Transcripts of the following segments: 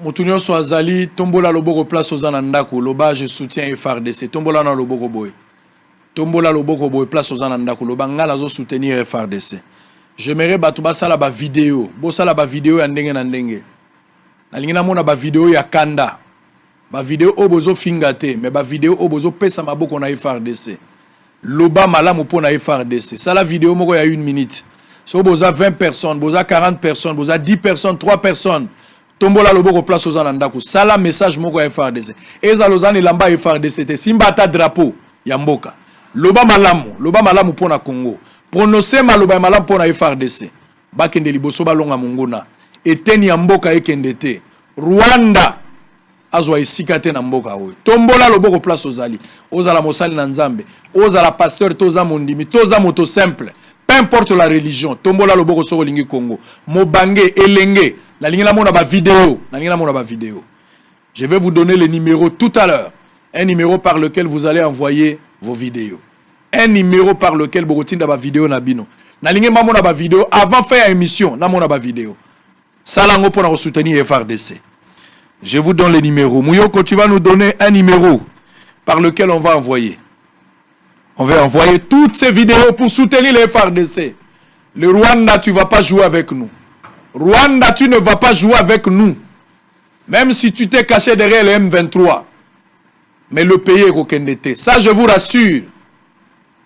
Motunyo so azali tombola loboko place aux anandako loba je soutiens FRDC tombola na loboko boy tombola loboko boy place aux anandako loba ngala zo soutenir FRDC. J'aimerais batu basala ba vidéo bo sala ba vidéo ya ndenge na ndenge na lingina mona ba vidéo ya kanda ba vidéo obozo fingate mais ba vidéo obozo pesa maboko na FRDC loba malamu po na FRDC sala vidéo moko ya 1 minute so boza 20 personnes boza 40 personnes boza 10 personnes 3 personnes tombola loboko place aux anandako sala message moko ya FRDC eza lozani lamba FRDC te simba ta drapeau ya mboka loba malamu pona Congo prononcer maloba malamu pona FRDC bakende liboso balonga munguna eteni ya mboka ekende te Rwanda azwa esika te na mboka oyo tombola loboko place ozali ozala mosali na nzambe ozala pasteur toza mondimi toza moto simple peu importe la religion tombola loboko soko lingi Congo mobange elenge la ligne mona ba vidéo je vais vous donner le numéro tout à l'heure un numéro par lequel vous allez envoyer vos vidéos un numéro par lequel bokotinda ba vidéo na bino na ligne mona ba vidéo avant faire émission na mona ba vidéo salango pour soutenir FRDC. Je vous donne les numéros. Mouyoko, tu vas nous donner un numéro par lequel on va envoyer. On va envoyer toutes ces vidéos pour soutenir les FRDC. Le Rwanda, tu ne vas pas jouer avec nous. Rwanda, tu ne vas pas jouer avec nous. Même si tu t'es caché derrière les M23. Mais le pays est Kokendete. Ça, je vous rassure.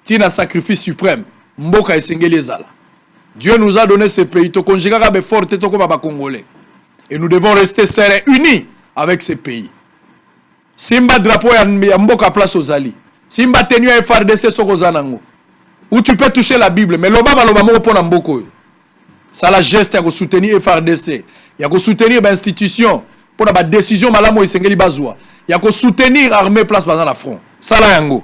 Tu as un sacrifice suprême. Mboka Esengeli Zala. Dieu nous a donné ce pays. Et nous devons rester serrés, unis avec ces pays. Simba drapeau ya mboka place aux ali. Simba tenu ya FRDC soko zanango. Où tu peux toucher la Bible, mais loba moko pona mboko. Ça la geste ya ko soutenir FRDC, ya ko soutenir ba institution pour ba décision malamo isengeli bazwa. Ya ko soutenir armée place bazan la front. Sala yango.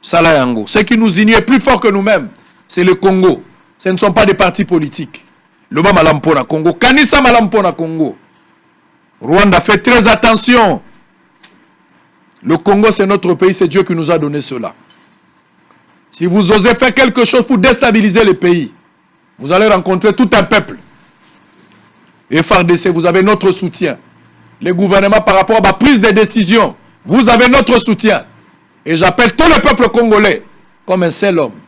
Sala yango. Ce qui nous unit est plus fort que nous-mêmes, c'est le Congo. Ce ne sont pas des partis politiques. Loba malampona Congo, Kanisa malampona Congo. Rwanda, fait très attention. Le Congo, c'est notre pays, c'est Dieu qui nous a donné cela. Si vous osez faire quelque chose pour déstabiliser le pays, vous allez rencontrer tout un peuple. Et FARDC, vous avez notre soutien. Les gouvernements par rapport à la prise de décision, vous avez notre soutien. Et j'appelle tout le peuple congolais comme un seul homme.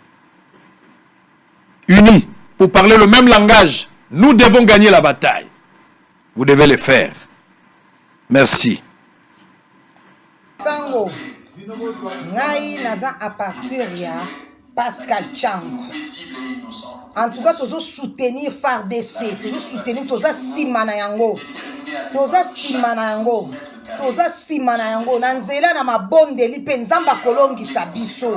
Unis. Pour parler le même langage, nous devons gagner la bataille. Vous devez le faire. Merci. Sango, ngai naza à partir ya Pascal Chango. En tout cas, toujours soutenir FARDC, toujours soutenir toza simana yango. Toza simana yango. Toza simana yango na nzela na mabondeli pe nzamba kolongisa biso.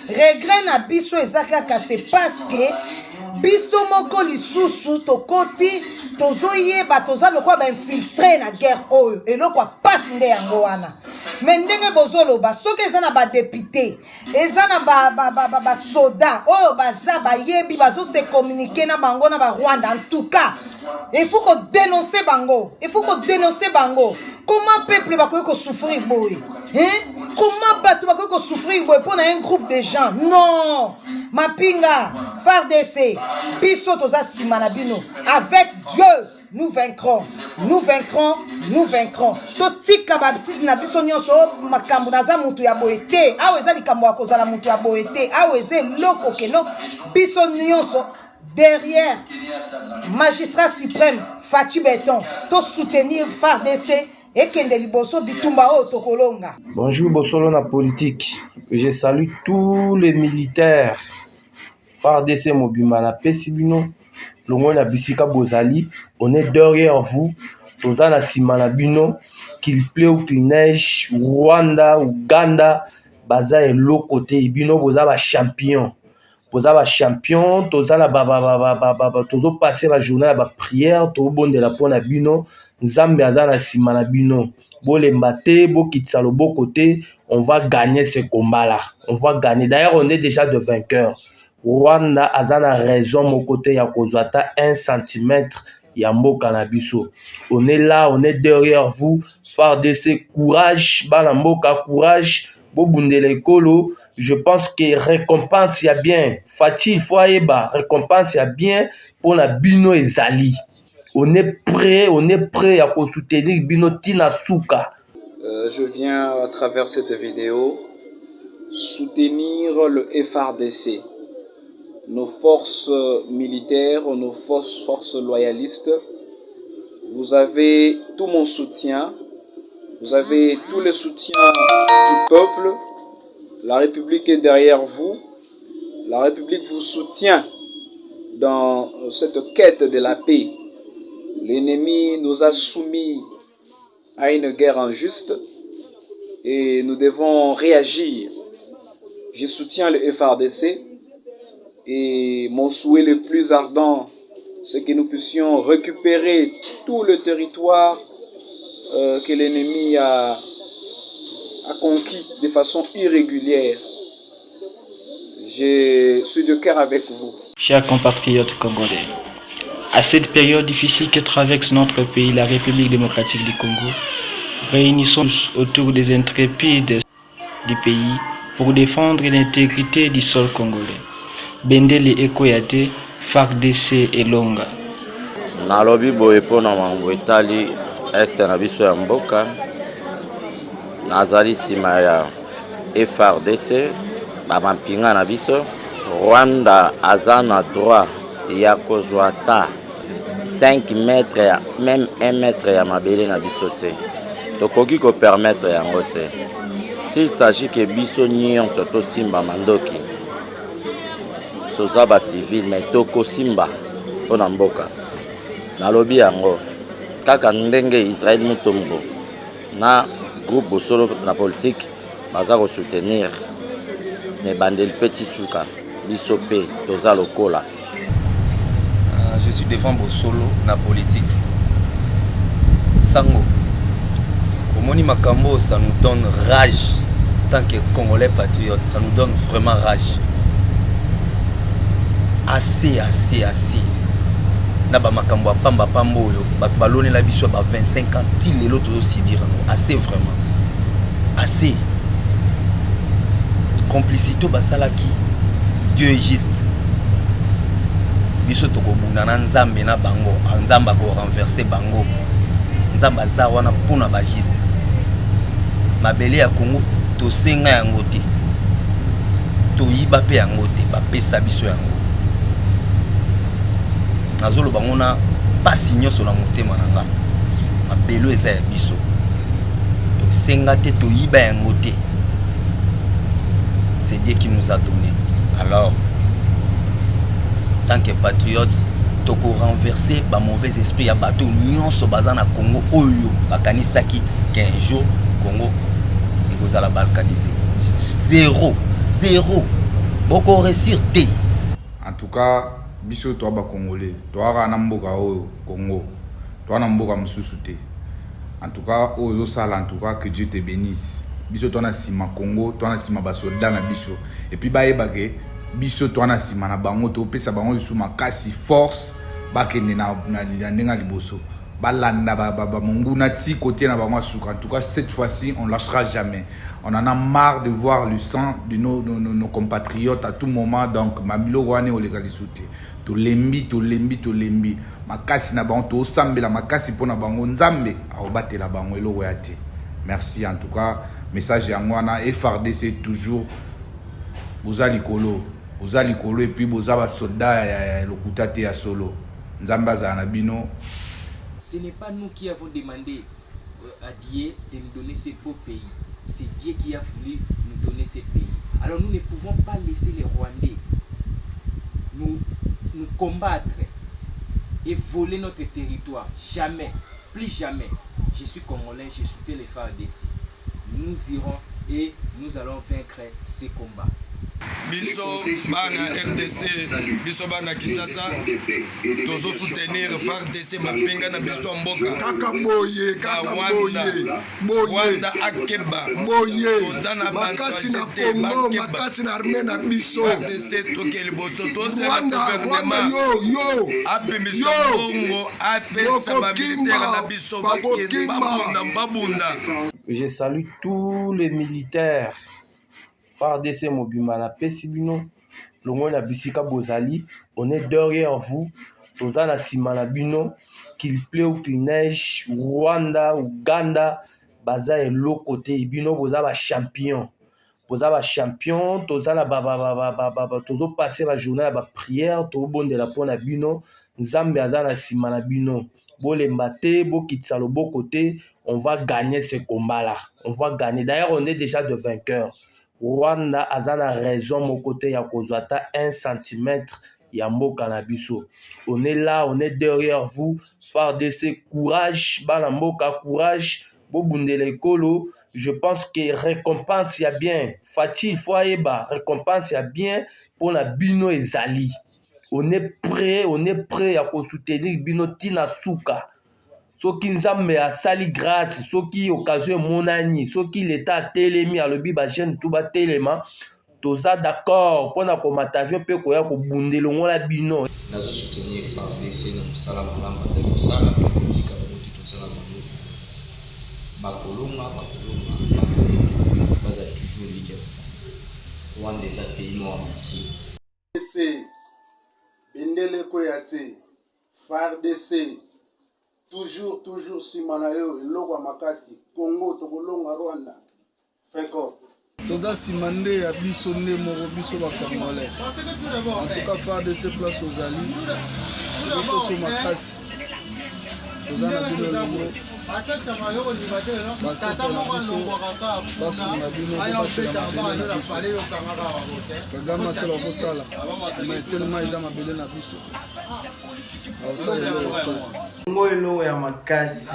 Regret na biso ezaka c'est parce que biso moko lisusu tokoti tozoyeba toza lokwa ba infiltré na guerre oyo eloko pasi nde yango wana mais ndenge bozoloba soki eza na ba député eza na ba soda oyo baza bayebi bazo se communiquer na bango na ba Rwanda en tout cas il faut qu'on dénoncer bango. Comment peuple va souffrir boy? Comment batu va souffrir boy pour un groupe de gens? Non. Mapinga, FARDC, biso toza simanabino. Avec Dieu, nous vaincrons. Totika babiti na biso nyonso makambo naza mutu ya boete. Aweza likambo akozala mutu ya boete. Aweze loko keno biso nyonso. Derrière, magistrat suprême, Fachi Béton, to soutenir FARDC et Kendeli Bosso Bitumba Tokolonga. Bonjour, Bossolo na politique. Je salue tous les militaires. FARDC Mobimana Pesibino, Longo na Bisika Bozali. On est derrière vous. Tozana Simanabino, qu'il pleut ou qu'il neige, Rwanda, Ouganda, Baza et l'autre côté, Bino Bozaba champion. Bozaba champion, tozala tozo passer la journée à la prière, to bon de la pona bino, Nzambe azana simana bino. Bo le mbate, bo kitsalo bo côté, on va gagner ce combat là. On va gagner. D'ailleurs, on est déjà de vainqueurs. Rwanda azana raison mon côté ya kozwata 1 cm ya mboka na biso. On est là, on est derrière vous. FARDC courage, bala mboka courage, bo bundele kolo. Je pense que récompense y a bien. Fatih Foyeba, récompense y a bien pour la bino et Zali. on est prêt à soutenir Binotina Souka. Je viens à travers cette vidéo soutenir le FARDC, nos forces militaires, nos forces loyalistes. Vous avez tout mon soutien, vous avez tout le soutien du peuple. La République est derrière vous. La République vous soutient dans cette quête de la paix. L'ennemi nous a soumis à une guerre injuste et nous devons réagir. Je soutiens le FARDC et mon souhait le plus ardent, c'est que nous puissions récupérer tout le territoire que l'ennemi a conquis de façon irrégulière. Je suis de cœur avec vous. Chers compatriotes congolais, à cette période difficile que traverse notre pays, la République démocratique du Congo, réunissons-nous autour des intrépides du pays pour défendre l'intégrité du sol congolais. Bendele Ekoyate, FARDC et Longa. Nalobi boye pona mango etali este na biso ya mboka. Nazali sima ya FARDC, bamampinga na biso. Rwanda aza na droit ya kozwa ata 5 mètres ya même 1 mètre ya mabele na biso te. Tokoki ko permettre yango te. S'il s'agit que biso nyonso tosimba mandoki, toza ba civil mais tokosimba mpona mboka. Nalobi yango kaka ndenge Israël Mutombo na groupe Bosolo na politique baza ko soutenir ne bandeli petit suka biso pe toza lokola. Je suis devant Bosolo na politique. Sango Omoni Makambo, ça nous donne rage. Tant que Congolais patriotes, ça nous donne vraiment rage. Assez. Naba Makambo a pamba pambo yo, balone la biso ba 25 ans, til les autres aussi dire assez vraiment. Assez. Complicité basalaki, Dieu est juste. Biso toko bunda na nzambe na bango, nzamba ko renverser bango. Nzamba za wana pona ba juste. Mabele ya Congo to senga yango te. To yiba pe yango te, ba pesa biso yango. Nazolo bango na pasi nyoso na motema nanga. Mabelo eza ya biso. To senga te to yiba yango te. C'est Dieu qui nous a donné. Alors, tant que patriote, toko renverser ba mauvais esprit ya bateau nyonso baza na Congo oyo bakanisaki qu'un jour Congo ekozala balkanisé. Zéro. Boko réussir te. En tout cas, biso to ba congolais, to ara na mboka oyo Congo. To na mboka mususu te. En tout cas, ozo sala en tout cas que Dieu te bénisse. Biso to na sima Congo, to na sima ba soldat na biso. Et puis ba yebake biso to na sima na bango to pesa bango su makasi force ba kende na ndenga liboso. Balanda ba monguna ti côté na bango suka. En tout cas, cette fois-ci, on lâchera jamais. On en a marre de voir le sang de nos compatriotes à tout moment. Donc, mamilo wane o legalisute. To lembi. Makasi na bango to sambela makasi pona bango nzambe a obatela bango elo wate. Merci en tout cas. Message ya ngwana FARDC toujours bozali kolo et puis bozaba soldat ya lokuta te ya solo. Nzamba za na bino. Ce n'est pas nous qui avons demandé à Dieu de nous donner ce beau pays. C'est Dieu qui a voulu nous donner ce pays. Alors nous ne pouvons pas laisser les Rwandais nous combattre et voler notre territoire. Jamais, plus jamais. Je suis congolais, je soutiens les FARDC. Nous irons et nous allons vaincre ces combats. Biso bana RDC, biso bana Kinshasa, tozo soutenir FARDC mapenga na biso mboka. Kaka boye. Rwanda akeba. Boye. Makasi na Congo, makasi na armée na biso. FARDC tokeli boso toze Rwanda yo. Ape biso Congo, ape saba militaire na biso babunda. Je salue tous les militaires. FARDC Mobimana Pesibino, Longona Bisika Bozali, on est derrière vous. Tozana Simana Bino, qu'il pleut ou qu'il neige, Rwanda, Ouganda, baza et l'autre côté, bino boza ba champion. Boza ba champion, toza la tozo passer la journée à ba prière, to bonde la pona bino, Nzambe aza na sima na bino. Bo le maté, bo kitsa le beau côté, on va gagner ce combat-là. On va gagner. D'ailleurs, on est déjà de vainqueurs. Rwanda aza na raison mon côté ya kozwata 1 cm ya mboka na biso. On est là, on est derrière vous. FARDC, courage, bana mboka, courage. Bo bundele kolo, je pense que récompense ya bien. Fatih Foyeba, récompense ya bien pour la bino ezali. On est prêt à soutenir bino tina suka. Soki nzambe asali grâce, soki occasion monani, soki l'état telemi alobi ba jeune tout ba telema, toza d'accord pour na komatavio pe koya ko bundelo ngola bino. Nazo soutenir FARDC na musala malamba za kosala politika bamuti tozala mamu. Bakolonga baza toujours liketa. Rwanda eza pays mort qui. FARDC bendele ko yate FARDC toujours simanayo eloko makasi Congo tokolonga Rwanda feko toza simande ya biso nde moko biso bakongolais en tout cas FARDC place ozali toso makasi toza na bino elongo baseto na biso basunga bino kobatela mabele na biso Kagame asala kosala mais tellement eza mabele na biso Congo eloko ya makasi,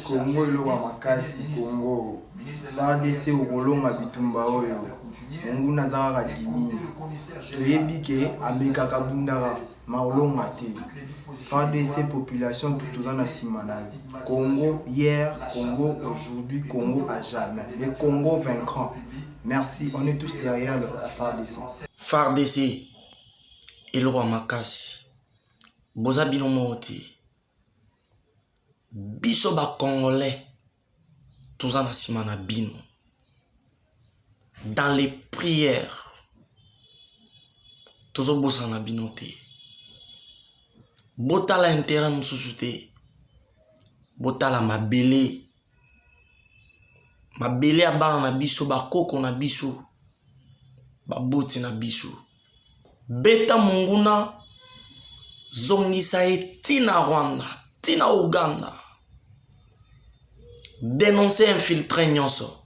Congo eloko ya makasi, Congo FARDC okolonga bitumba oyo mungu nazaka dimi toyebi ke amekaka bundaka maolonga te FARDC population tout na sima na Congo hier, Congo aujourd'hui, Congo à jamais. Le Congo vaincra. Merci, on est tous derrière la FARDC. FARDC eloko ya makasi boza bino moti biso ba congolais toza na sima na bino dans les prières tozo bosa na bino te botala intérêt mosusu te botala mabele ya bana na biso bakoko na biso baboti na biso beta monguna zongisa tina Rwanda tina Uganda dénoncer infiltré nyonso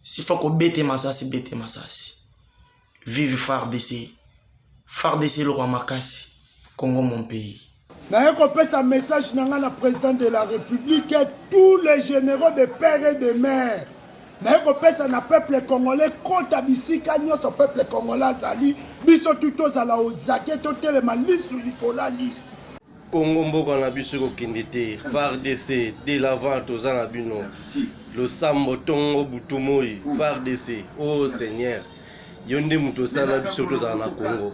si faut ko bete masasi vive FARDC le roi makasi Congo mon pays. Naye kopesa un message nanga na président de la République et tous les généraux de père et de mère. Naye kopesa na peuple congolais compte bisika nyonso peuple congolais azali biso tutozala ozake totelema lisu likola lisu. Congo mboka na biso kokende te FARDC de l'avant tozala bino le sambo tongo butumoi FARDC oh Seigneur yonde muto sala biso tozala na Congo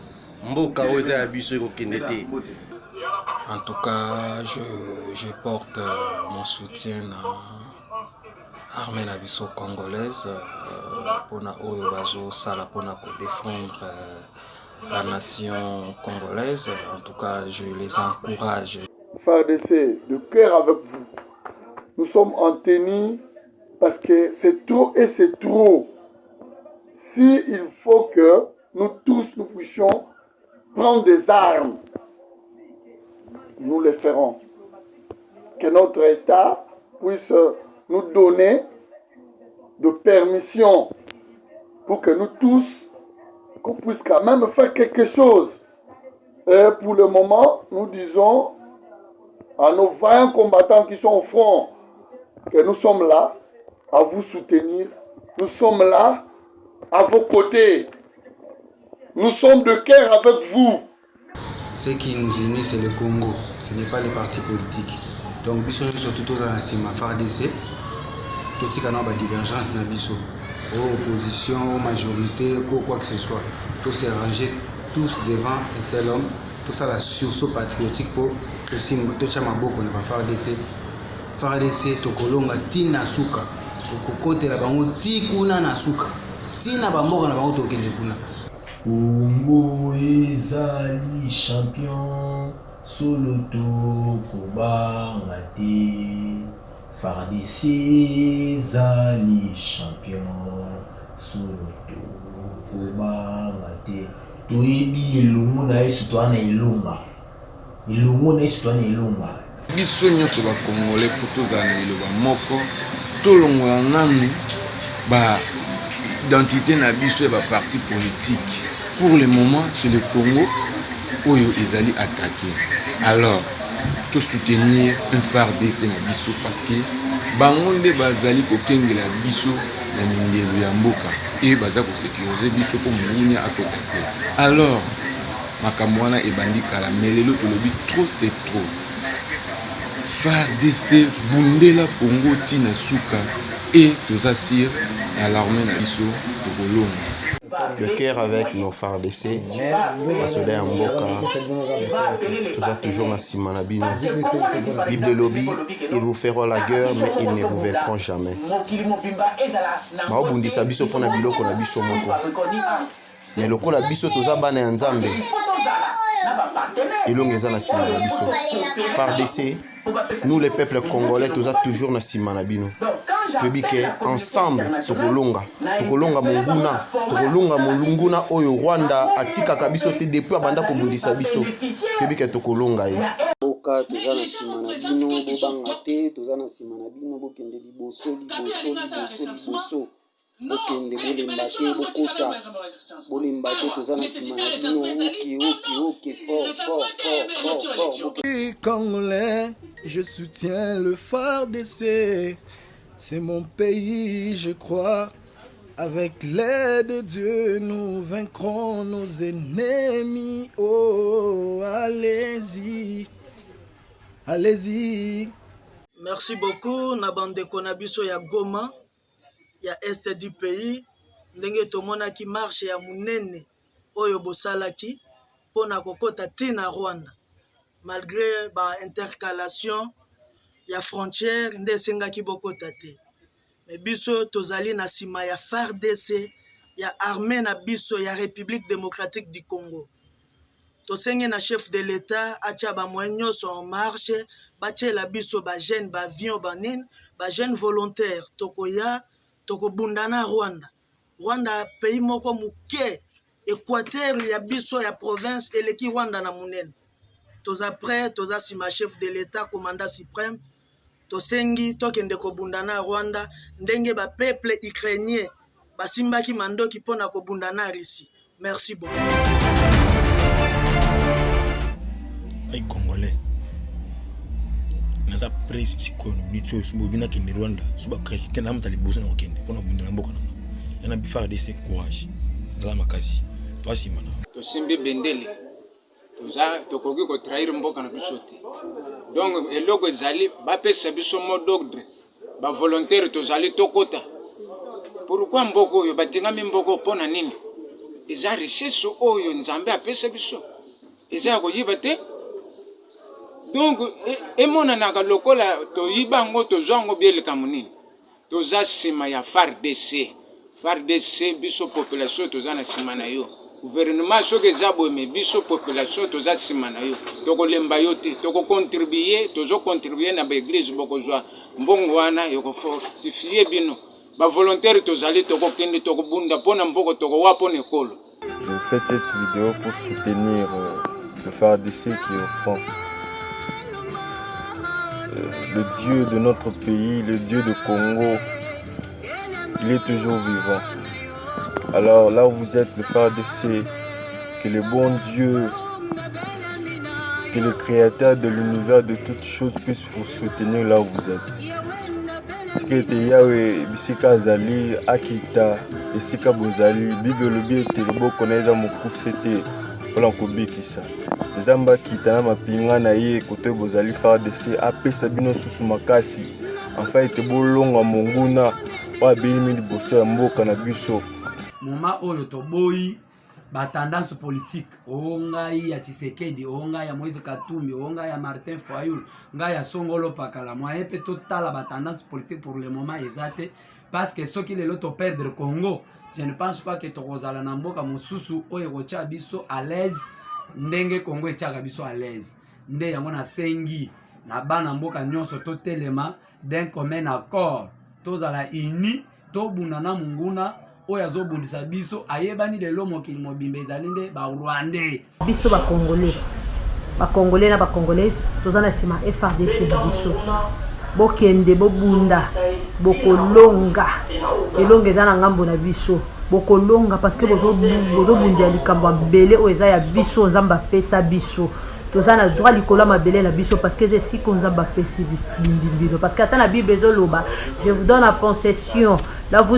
mboka oza ya biso kokende te. En tout cas, je porte mon soutien à l'armée congolaise pour défendre la nation congolaise. En tout cas, je les encourage. FARDC, de cœur avec vous. Nous sommes en tenue parce que c'est trop et c'est trop. Si il faut que nous tous nous puissions prendre des armes, nous le ferons. Que notre État puisse nous donner de permission pour que nous tous, qu'on puisse quand même faire quelque chose. Et pour le moment, nous disons à nos vaillants combattants qui sont au front que nous sommes là à vous soutenir. Nous sommes là à vos côtés. Nous sommes de cœur avec vous. Ce qui nous unit, c'est le Congo. Ce n'est pas les partis politiques. Donc, nous sommes surtout tous dans la FARDC. Tout ce qui a une divergence dans biso, opposition, majorité, quoi que ce soit, tous se ranger, tous devant un seul homme, tout ça la sursaut patriotique pour que si tout ça m'a beaucoup ne pas FARDC tokolonga tina suka, pour côté la bango tikuna na suka, tina bamboka na bango tokende kuna. Congo ezali champion, solo tokobanga te FARDC zali champion solo tokobanga te toyebi elongo na yesu toana elonga biso nyonso bakongole po tozala na liloba moko tolongola nanu identité na biso ya baparti politique. Pour le moment c'est le Congo oyo ezali attaqué. Alors to soutenir un FARDC na biso parce que bango nde bazali kokengela biso na mindelo ya mboka et baza kosécuriser biso po mungunya akota te. Alors makambo wana ebandi kala melelo tolobi trop c'est trop. FARDC bundela Congo tina suka et tozasir à l'armée na biso tokolonga. Le cœur avec nos FARDC, Basoda Mboka, tout ça toujours na simana bino. Bible lobby, ils vous feront la guerre, mais ils ne vous vaincront jamais. Maobundi sabiso pona biloko na biso moko. Mais loko la biso toza bana ya Nzambe. Ilongeza na simana biso. FARDC, nous les peuples congolais, toza toujours na simana bino. Tobike ensemble tokolonga monguna tokolonga molunguna oyo Rwanda atika kabiso te depuis abanda kobundisa biso tobike tokolonga ye boka toza na sima na bino bobanga te toza na sima na bino bokende liboso bokende bolemba te toza na sima na bino oke fort Congolais, je soutiens le FARDC. C'est mon pays, je crois. Avec l'aide de Dieu, nous vaincrons nos ennemis. Oh, allez-y. Merci beaucoup. Nabande Konabiso ya Goma, ya est du pays. Ndenge tomona ki marche ya munene oyo bosalaki pona kokota tina Rwanda. Malgré ba intercalation ya frontière nde sengaki bokota te. Mais biso tozali na sima ya FARDC ya armée na biso ya République démocratique du Congo. Tosengi na chef de l'État atia ba moyen nyonso en marche batie la biso ba jeune ba avion ba nine ba jeune volontaire tokoya tokobundana Rwanda pays moko muke Équateur ya biso ya province eleki Rwanda na munene. Toza prêt toza sima chef de l'État commandant suprême tosengi tokende kobundana Rwanda ndenge ba peuple ukrainien basimbaki mandoki pona kobundana Russie. Merci beaucoup. Ay Congolais naza presse sikono nitso subobina kende Rwanda suba krefi kenda mutali boso na kokende pona bundana mboka na yana bifar de ce courage zala makasi to asimana to simbi bendele toza tokoki ko trahir mboka na biso te. Donc eloko ezali bapesa biso mot d'ordre ba volontaire tozali tokota. Pourquoi mboko oyo batingami mboko pona nini? Eza richesse oyo Nzambe apesa biso eza koyiba te. Donc emona naka lokola toyiba ngo tozango bieleka munini toza sima ya FARDC biso population toza na sima na yo. Gouvernement soki zabo me biso population toza sima na yo tokolemba yo te tozo contribuer na ba église bokozwa mbongo wana yoko fortifier bino ba volontaire tozali tokokende tokobunda pona mboko tokowa pona ekolo. Je fais cette vidéo pour soutenir le FARDC qui est au front. Le Dieu de notre pays, le Dieu de Congo, il est toujours vivant. Alors là où vous êtes, le FARDC, que le bon Dieu, que le créateur de l'univers de toutes choses puisse vous soutenir là où vous êtes. Tikete yawe bisika zali akita esika bozali bibolobi telebo koneza mokusete ola kobikisa. Zamba kita na mapinga na ye kote bozali FARDC apesa bino susu makasi. Enfin ete bolonga monguna wa bilimi liboso ya mboka na biso. Moma oyo toboyi ba tendance politique ongai ya Tshisekedi ongai ya Moïse Katumbi ongai ya Martin Fayulu ngai ya Songolo Pakala moi pe totala ba tendance politique pour le moment ezate parce que ce qui est l'autre perdre Congo je ne pense pas que tokozala na mboka mosusu oyo kocha biso à l'aise ndenge Congo etiaka biso à l'aise nde yango na sengi na bana mboka nyonso totelema d'un commun accord tozala uni tobunda na munguna oyo azobundisa biso ayebani lelo mokili mobimba ezali nde barwandais biso bakongolais na bakongolaise toza na nsima FARDC na biso bokende bobunda bokolonga elonga eza na ngambo na biso bokolonga parce que bozobundela likambo ya mbele oyo eza ya biso nzambe apesa biso toza na droit likolo ya mabele na biso parce que eza esika nzambe apesi bino parce que ata na bible ezoloba je vous donne en possession là vous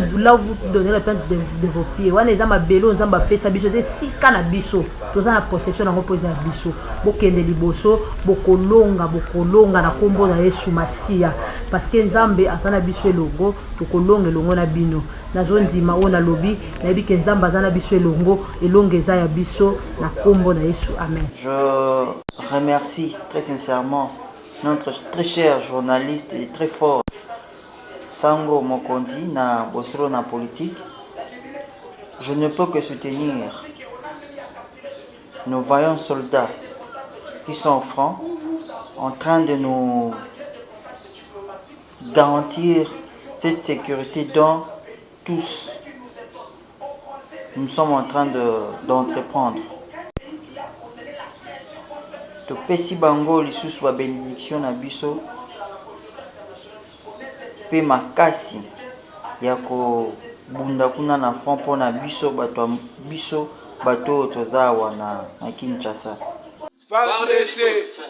donnez la peine de vos pieds wana eza mabele oyo nzambe apesa biso eza esika na biso toza na possession nango mpo eza ya biso bokende liboso bokolonga na nkombo na Yesu Masiya parce que nzambe aza na biso elongo tokolonga elongo na bino nazondima oyo nalobi nayebi ke nzambe aza na biso elongo eza ya biso na nkombo na Yesu amen. Je remercie très sincèrement notre très cher journaliste et très fort Sango Mokonzi na Bosolo na politique. Je ne peux que soutenir nos vaillants soldats qui sont au front en train de nous garantir cette sécurité dont tous nous sommes en train d'entreprendre. Topesi bango lisusu ba bénédiction na biso pe makasi ya ko bunda kuna na fond pona biso bato tozawa na Kinshasa. FARDC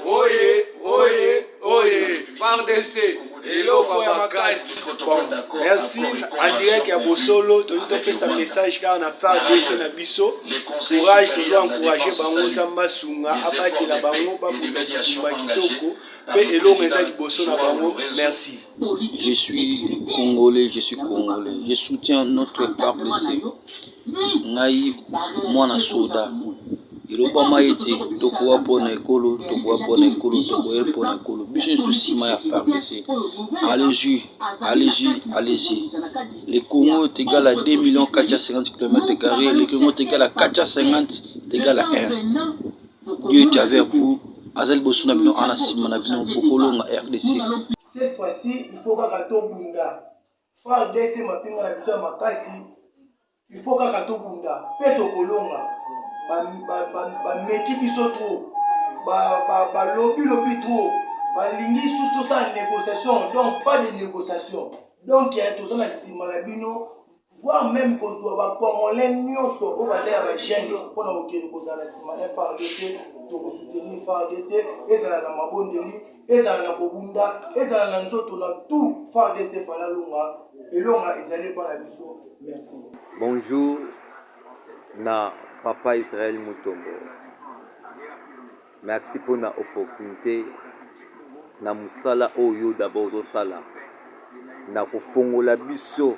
oye oye oye FARDC eloko ya makasi. Bon, merci en direct ya Bosolo topesa message car na FARDC na biso courage toujours encourager bango nzamba sunga abatela bango babunda kitoko pe elongo eza liboso na bango. Merci. Je suis congolais, je soutiens notre FARDC. Ngai mwana soda iloba maite tokowa pona ekolo tokoyel pona ekolo biso tout sima ya FARDC. Allez-y. Le Congo est égal à 2 450 km², le Congo est égal à 450 est égal à 1. Dieu est avec vous. Azal bosuna bino anasima na bino bokolonga RDC. Cette fois-ci, il faut kaka tobunda. FARDC mapinga na biso makasi. Il faut kaka tobunda. Pe tokolonga. Ba meki biso trop. Ba lobby trop. Ba lingi surtout sans négociation. Donc pas de négociation. Donc il y a tout ça na sima na bino. Voire même qu'on soit ba congolais nyonso o baza ya ba jeune pour na okeli kozala sima na FARDC to soutenir FARDC ezala na mabondeli ezala na kobunda ezala na nzoto na tout FARDC fala longa elonga ezali pa na biso. Merci. Bonjour na papa Israël Mutombo. Merci pour la opportunité na musala oyo d'abord sala na kofongola biso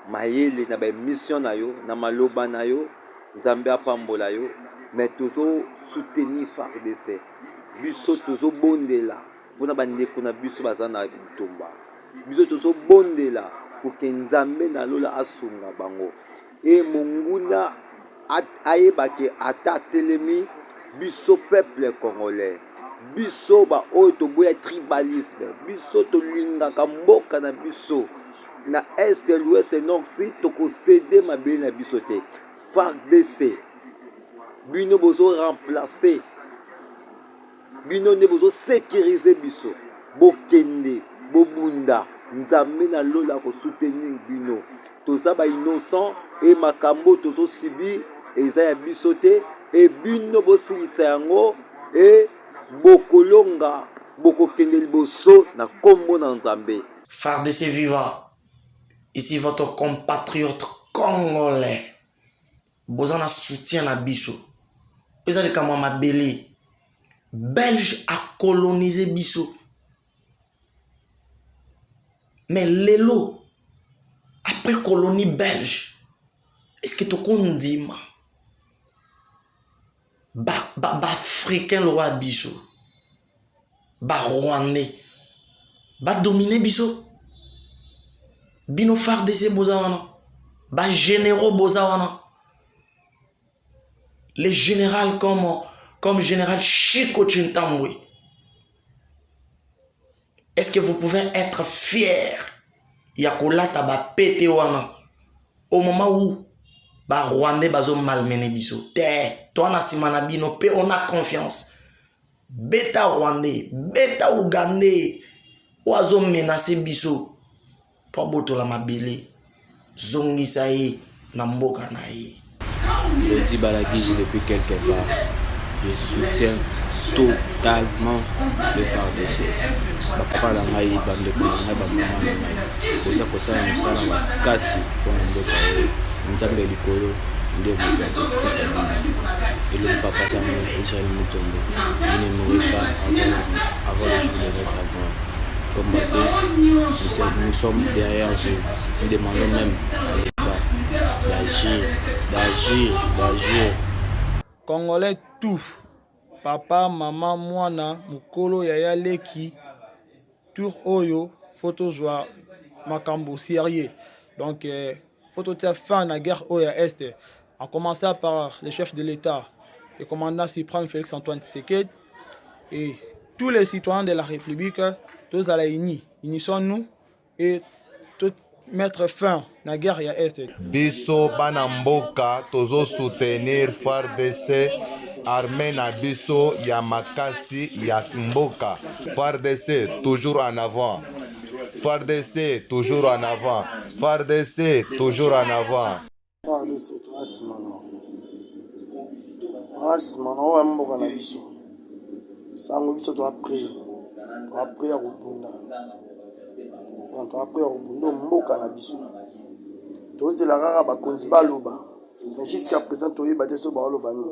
mayele na ba mission na yo na maloba na yo nzambe apambola yo mais tozo soutenir FARDC biso tozo bondela pona bandeko na biso baza na bitumba biso tozo bondela pour que nzambe na lola asunga bango et monguna ayeba ke ata telemi biso peuple congolais biso ba oyo toboya tribalisme biso tolingaka mboka na biso na est l'ouest nord si toko céder mabele na biso te. FARDC bino bozo remplacer bino ne bozo sécuriser biso bokende bobunda nzambe na lola ko soutenir bino toza ba innocent et makambo tozo subi eza ya biso te et bino bosilisa yango et bokolonga bokokende liboso na kombo na nzambe. FARDC vivant. Ici votre compatriote congolais. Bozana soutien na biso. Eza de kama mabele. Belge a colonisé biso. Mais lelo après colonie belge, est-ce que to kondima ba africain le roi biso. Ba rwandais ba dominer biso. Bino FARDC bozawana, ba généraux bozawana, les généraux comme général Chiko Chintambwe, Est-ce que vous pouvez être fiers Yakolata ba pété wana au moment où ba Rwandais bazo malmené biso. Toi na simana bino pe on a confiance. Beta Rwandais, beta Ougandais oazo menacer biso. Po boto la mabele. Zongisa ye na mboka na ye. Je dis Balagigi depuis quelque part. Je soutiens totalement le FARDC. Papa na ngai bande ko na ba mama na ngai. Koza kosa na sala makasi pour mboka ye. Nzambe likolo nde moto et le papa Samuel Richard Mutombo. Il ne mourrait pas avant le jour de notre avant. Combattre, nous sommes derrière vous. Nous demandons même à l'État d'agir. Congolais tout. Papa, maman, mwana, mukolo, yaya, leki, tour oyo, photo joie, makambo, sérieux. Donc, photo de fin de la guerre oya Est, en commençant par le chef de l'État, le commandant suprême Félix Antoine Tshisekedi, et tous les citoyens de la République, tous à la unissons-nous et tout mettre fin à la guerre ya Est. Biso Banamboka, tozo soutenir FARDC. Armée na biso ya makasi ya mboka. FARDC toujours en avant. FARDC toujours en avant. FARDC toujours en avant. FARDC to asimana. Asimana wa mboka na biso. Sango biso to après. Après Rubunda. Donc après Rubunda mboka na biso. To c'est la rara ba konzi baloba. Mais jusqu'à présent to yeba te so ba loba ni.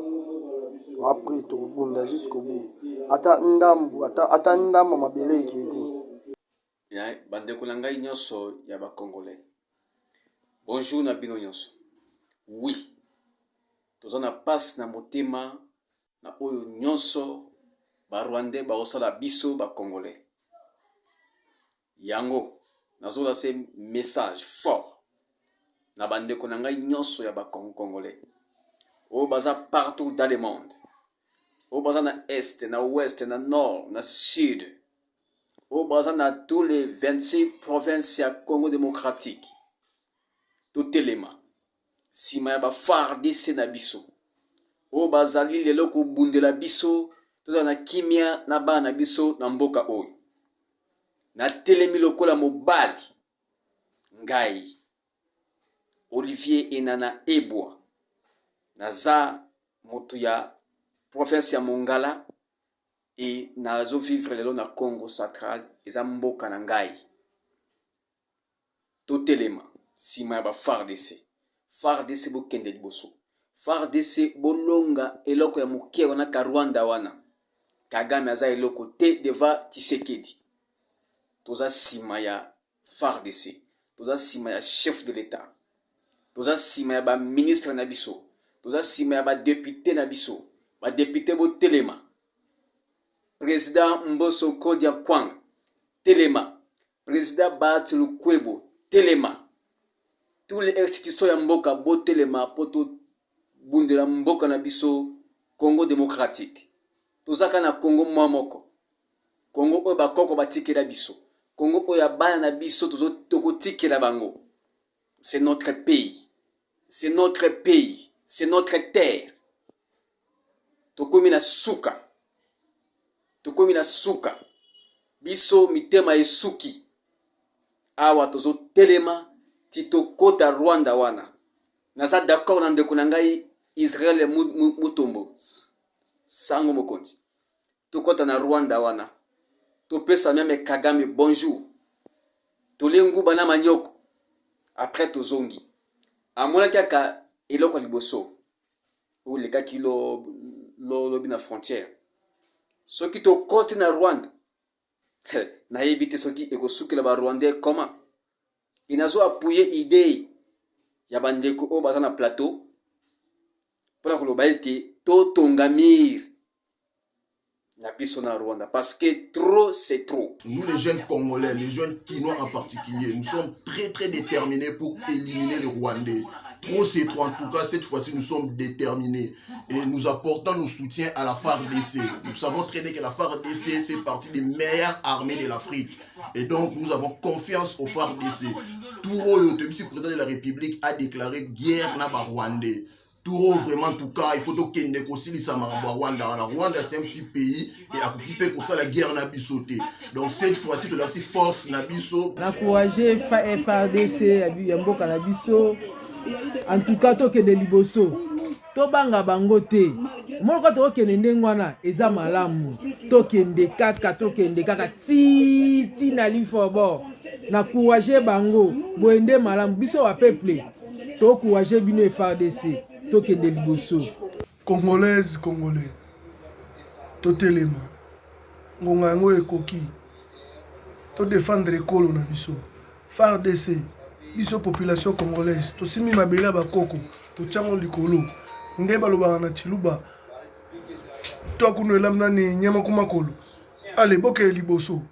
Après to Rubunda jusqu'au bout. Ata ndambo mabele ekiti. Ya bandeko na ngai nyonso ya ba Congolais. Bonjour na bino nyonso. Oui. Toza na passe na motema na oyo nyonso ba Rwandais ba osala biso ba Congolais. Yango nazola se message fort na bandeko na ngai nyonso ya ba Congolais. O baza partout dans le monde. O baza na est, na ouest, na nord, na sud. Au Brésil, dans tous les 26 provinces à Congo démocratique. Tout élément. Si ma ba FARDC na biso. Au bazali le loko bundela biso. Tout na kimia na ba na biso na mboka oyo. Na telemi lokola mobali. Ngai. Olivier Enana Ebwa. Naza moto ya province ya Mongala. Et nazo vivre lelo na Congo central eza mboka na ngai. Tout élément sima ba FARDC. FARDC bo kende liboso. FARDC bolonga eloko ya moke wana ka Rwanda wana. Kagame aza eloko te deva Tshisekedi. Toza sima ya FARDC. Toza sima ya chef de l'État. Toza sima ya ba ministre na biso. Toza sima ya ba député na biso. Ba député bo telema. Président Mboso Kodia Kwang, Telema. Président Bat Lukwebo, Telema. Tous les institutions ya mboka bo Telema poto bundela mboka na biso Congo démocratique. Tozaka na Congo mwamoko. Congo oyo bakoko batikela biso. Congo oyo bana na biso tozo tokotikela bango. C'est notre pays. C'est notre pays. C'est notre terre. Tokomi na suka. Tokomi na suka. Biso mitema esuki. Awa tozo telema tito kota Rwanda wana. Naza d'accord na ndeko na ngai Israel Mutombo. Sango mokonzi. Tokota na Rwanda wana. Topesa meme Kagame bonjour. Tolengu bana manyoko. Après tozongi. Amona kaka eloko liboso. Ou le kakilo lobi na frontière. Soki to kote na Rwanda. Na yebite soki ekosukela ba Rwandais comment? Inazo appuyer idée ya bandeko o baza na plateau. Pour la koloba ete to tongamir na biso na Rwanda parce que trop c'est trop. Nous les jeunes Congolais, les jeunes Kinois en particulier, nous sommes très déterminés pour éliminer les Rwandais. trop c'est trop. En tout cas, cette fois-ci, nous sommes déterminés et nous apportons nos soutiens à la FARDC. Nous savons très bien que la FARDC fait partie des meilleures armées de l'Afrique. Et donc, nous avons confiance au FARDC. Touro, le président de la République, a déclaré guerre na Rwandais. Touro, vraiment, en tout cas, il faut que nous aussi Rwanda. Rwanda, c'est un petit pays et à couper pour ça la guerre n'a pas sauté. Donc, cette fois-ci, nous avons force n'a pas sauté. Encourager FARDC, Yamboka n'a pas sauté. En tout cas, toke de liboso. Tobanga bangote. Moko toke ndengwana eza malamu. Toke ndekaka toke ndekaka ti na lifobo. Na courage bango. Boende malamu biso wa peuple. To courage bino FARDC. Toke de liboso. Congolaise, Congolais. Totelema. Ngonga ngo ekoki. To défendre ekolo na biso. FARDC. Biso population congolaise to simi mabela bakoko to chango likolo nde balobaka na chiluba to akuno elamna ne nyama kumakolo ale boke liboso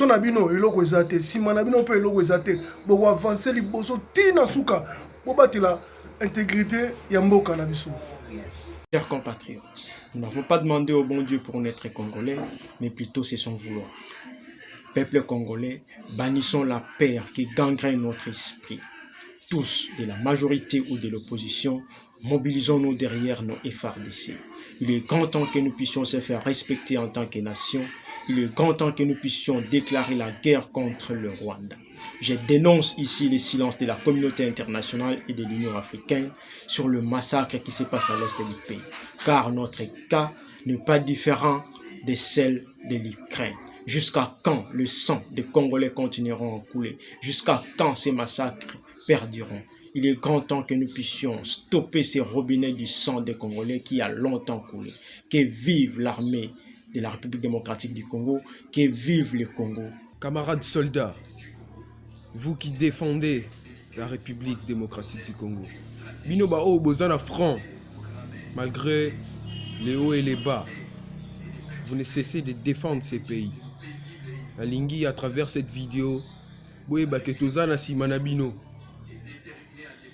na bino eloko ezate sima na bino pe eloko ezate boko avancer liboso tina suka bobatela intégrité ya mboka na biso. Chers compatriotes, nous n'avons pas demandé au bon Dieu pour naître congolais, mais plutôt c'est son vouloir. Peuple congolais, bannissons la peur qui gangrène notre esprit. Tous, de la majorité ou de l'opposition, mobilisons-nous derrière nos FARDC. Il est grand temps que nous puissions se faire respecter en tant que nation. Il est grand temps que nous puissions déclarer la guerre contre le Rwanda. Je dénonce ici le silence de la communauté internationale et de l'Union africaine sur le massacre qui se passe à l'est du pays. Car notre cas n'est pas différent de celle de l'Ukraine. Jusqu'à quand le sang des Congolais continueront à couler? Jusqu'à quand ces massacres perdureront? Il est grand temps que nous puissions stopper ces robinets du sang des Congolais qui a longtemps coulé. Que vive l'armée de la République démocratique du Congo, que vive le Congo. Camarades soldats, vous qui défendez la République démocratique du Congo, bino ba o bozana franc, malgré les hauts et les bas, vous ne cessez de défendre ces pays. Alingi à travers cette vidéo, boyeba ke tozana simana bino.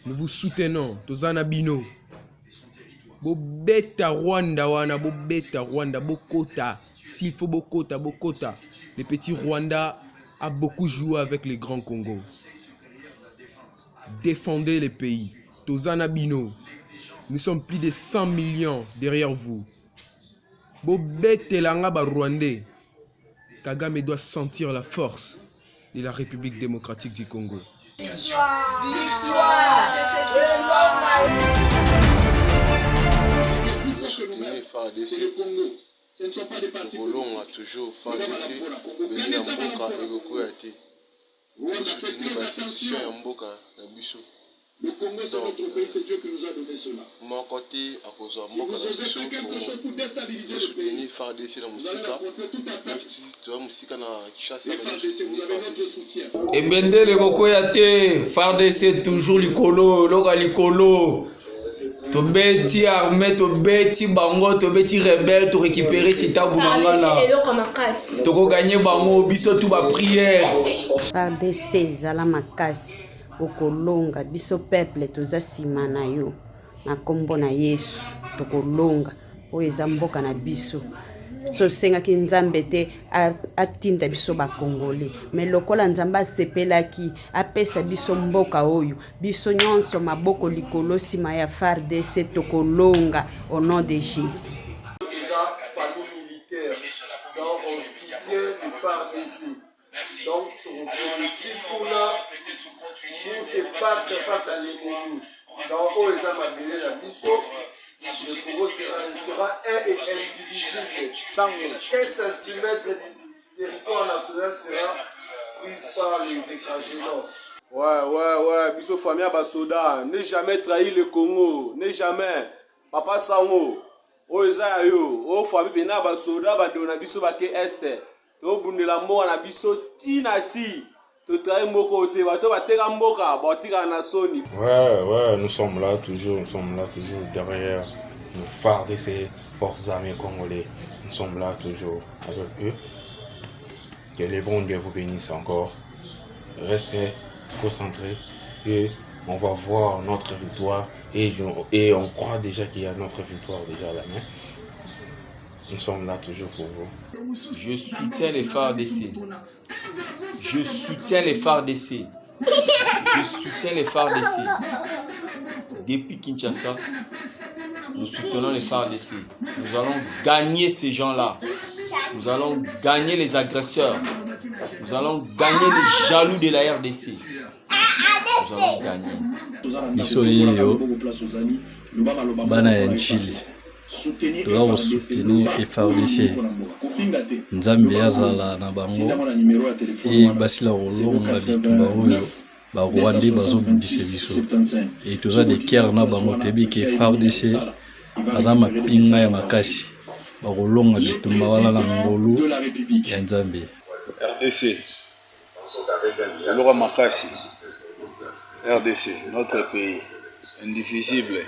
Nous vous soutenons, tozana bino. Bo beta Rwanda wana, bo beta Rwanda, bokota. S'il faut bokota. Le petit Rwanda a beaucoup joué avec les grands Congo. Défendez les pays. Tozana bino. Nous sommes plus de 100 millions derrière vous. Bo beta langa ba Rwandais. Kagame doit sentir la force de la République démocratique du Congo. Soutenir FARDC, Bolonga toujours FARDC, Benin Mboka et Gokoyate. Soutenir l'institution ya Mboka na biso. Le Congo, c'est notre pays, c'est Dieu qui nous a donné cela. Mon côté, à cause de Mboka na biso, pour soutenir FARDC dans Moussika, même si tu as Moussika na Kishasa, soutenir FARDC. Ebendele Gokoyate, FARDC toujours likolo, loka likolo. To beti armée, to beti bango, to beti rebelle, to récupérer sita bunangana. To ko gagner bango, biso tout ba prière. FARDC zala makasi. Okolonga biso peuple toza sima na yo na kombo na Yesu tokolonga oyo eza mboka na biso tosengaki nzambe te atinda biso bakongole me lokola nzambe asepelaki apesa biso mboka oyo biso nyonso maboko likolo sima ya FARDC tokolonga au nom de Jésus. Famille militaire, donc on soutient le FARDC. Donc politique pour se battre face à l'ennemi. Donc Oeza Mabele la Bisso, le Congo restera un et indivisible. 15 cm du territoire national sera prise par les étrangers. Ouais, Bisso famille Basoda, ne jamais trahir le Congo, ne jamais. Papa Sango, Oeza yo, o famille Bena Basoda, Badona Bisso Bake Este. To bundela mboka na biso tinati to trai moko te bato bateka mboka batika na soni. Ouais, nous sommes là toujours derrière nos FARDC, forces armées congolais. Nous sommes là toujours avec eux. Que les bons Dieu vous bénissent encore. Restez concentrés et on va voir notre victoire et on croit déjà qu'il y a notre victoire déjà à la main. Nous sommes là toujours pour vous. Je soutiens les FARDC. Je soutiens les FARDC. Je soutiens les FARDC. Depuis Kinshasa, nous soutenons les FARDC. Nous allons gagner ces gens-là. Nous allons gagner les agresseurs. Nous allons gagner les jaloux de la RDC. Nous allons gagner. Bisoyo, bana ya nchili. Toza kosoutenir FARDC. Nzambe azala na bango e basila kolonga bitumba oyo barwandais bazobundisa biso. E toza de cœur na bango tebi ke FARDC aza mapinga ya makasi bakolonga bitumba wana na ngolu ya Nzambe. RDC, Lora Makassi, RDC, notre pays, indivisible.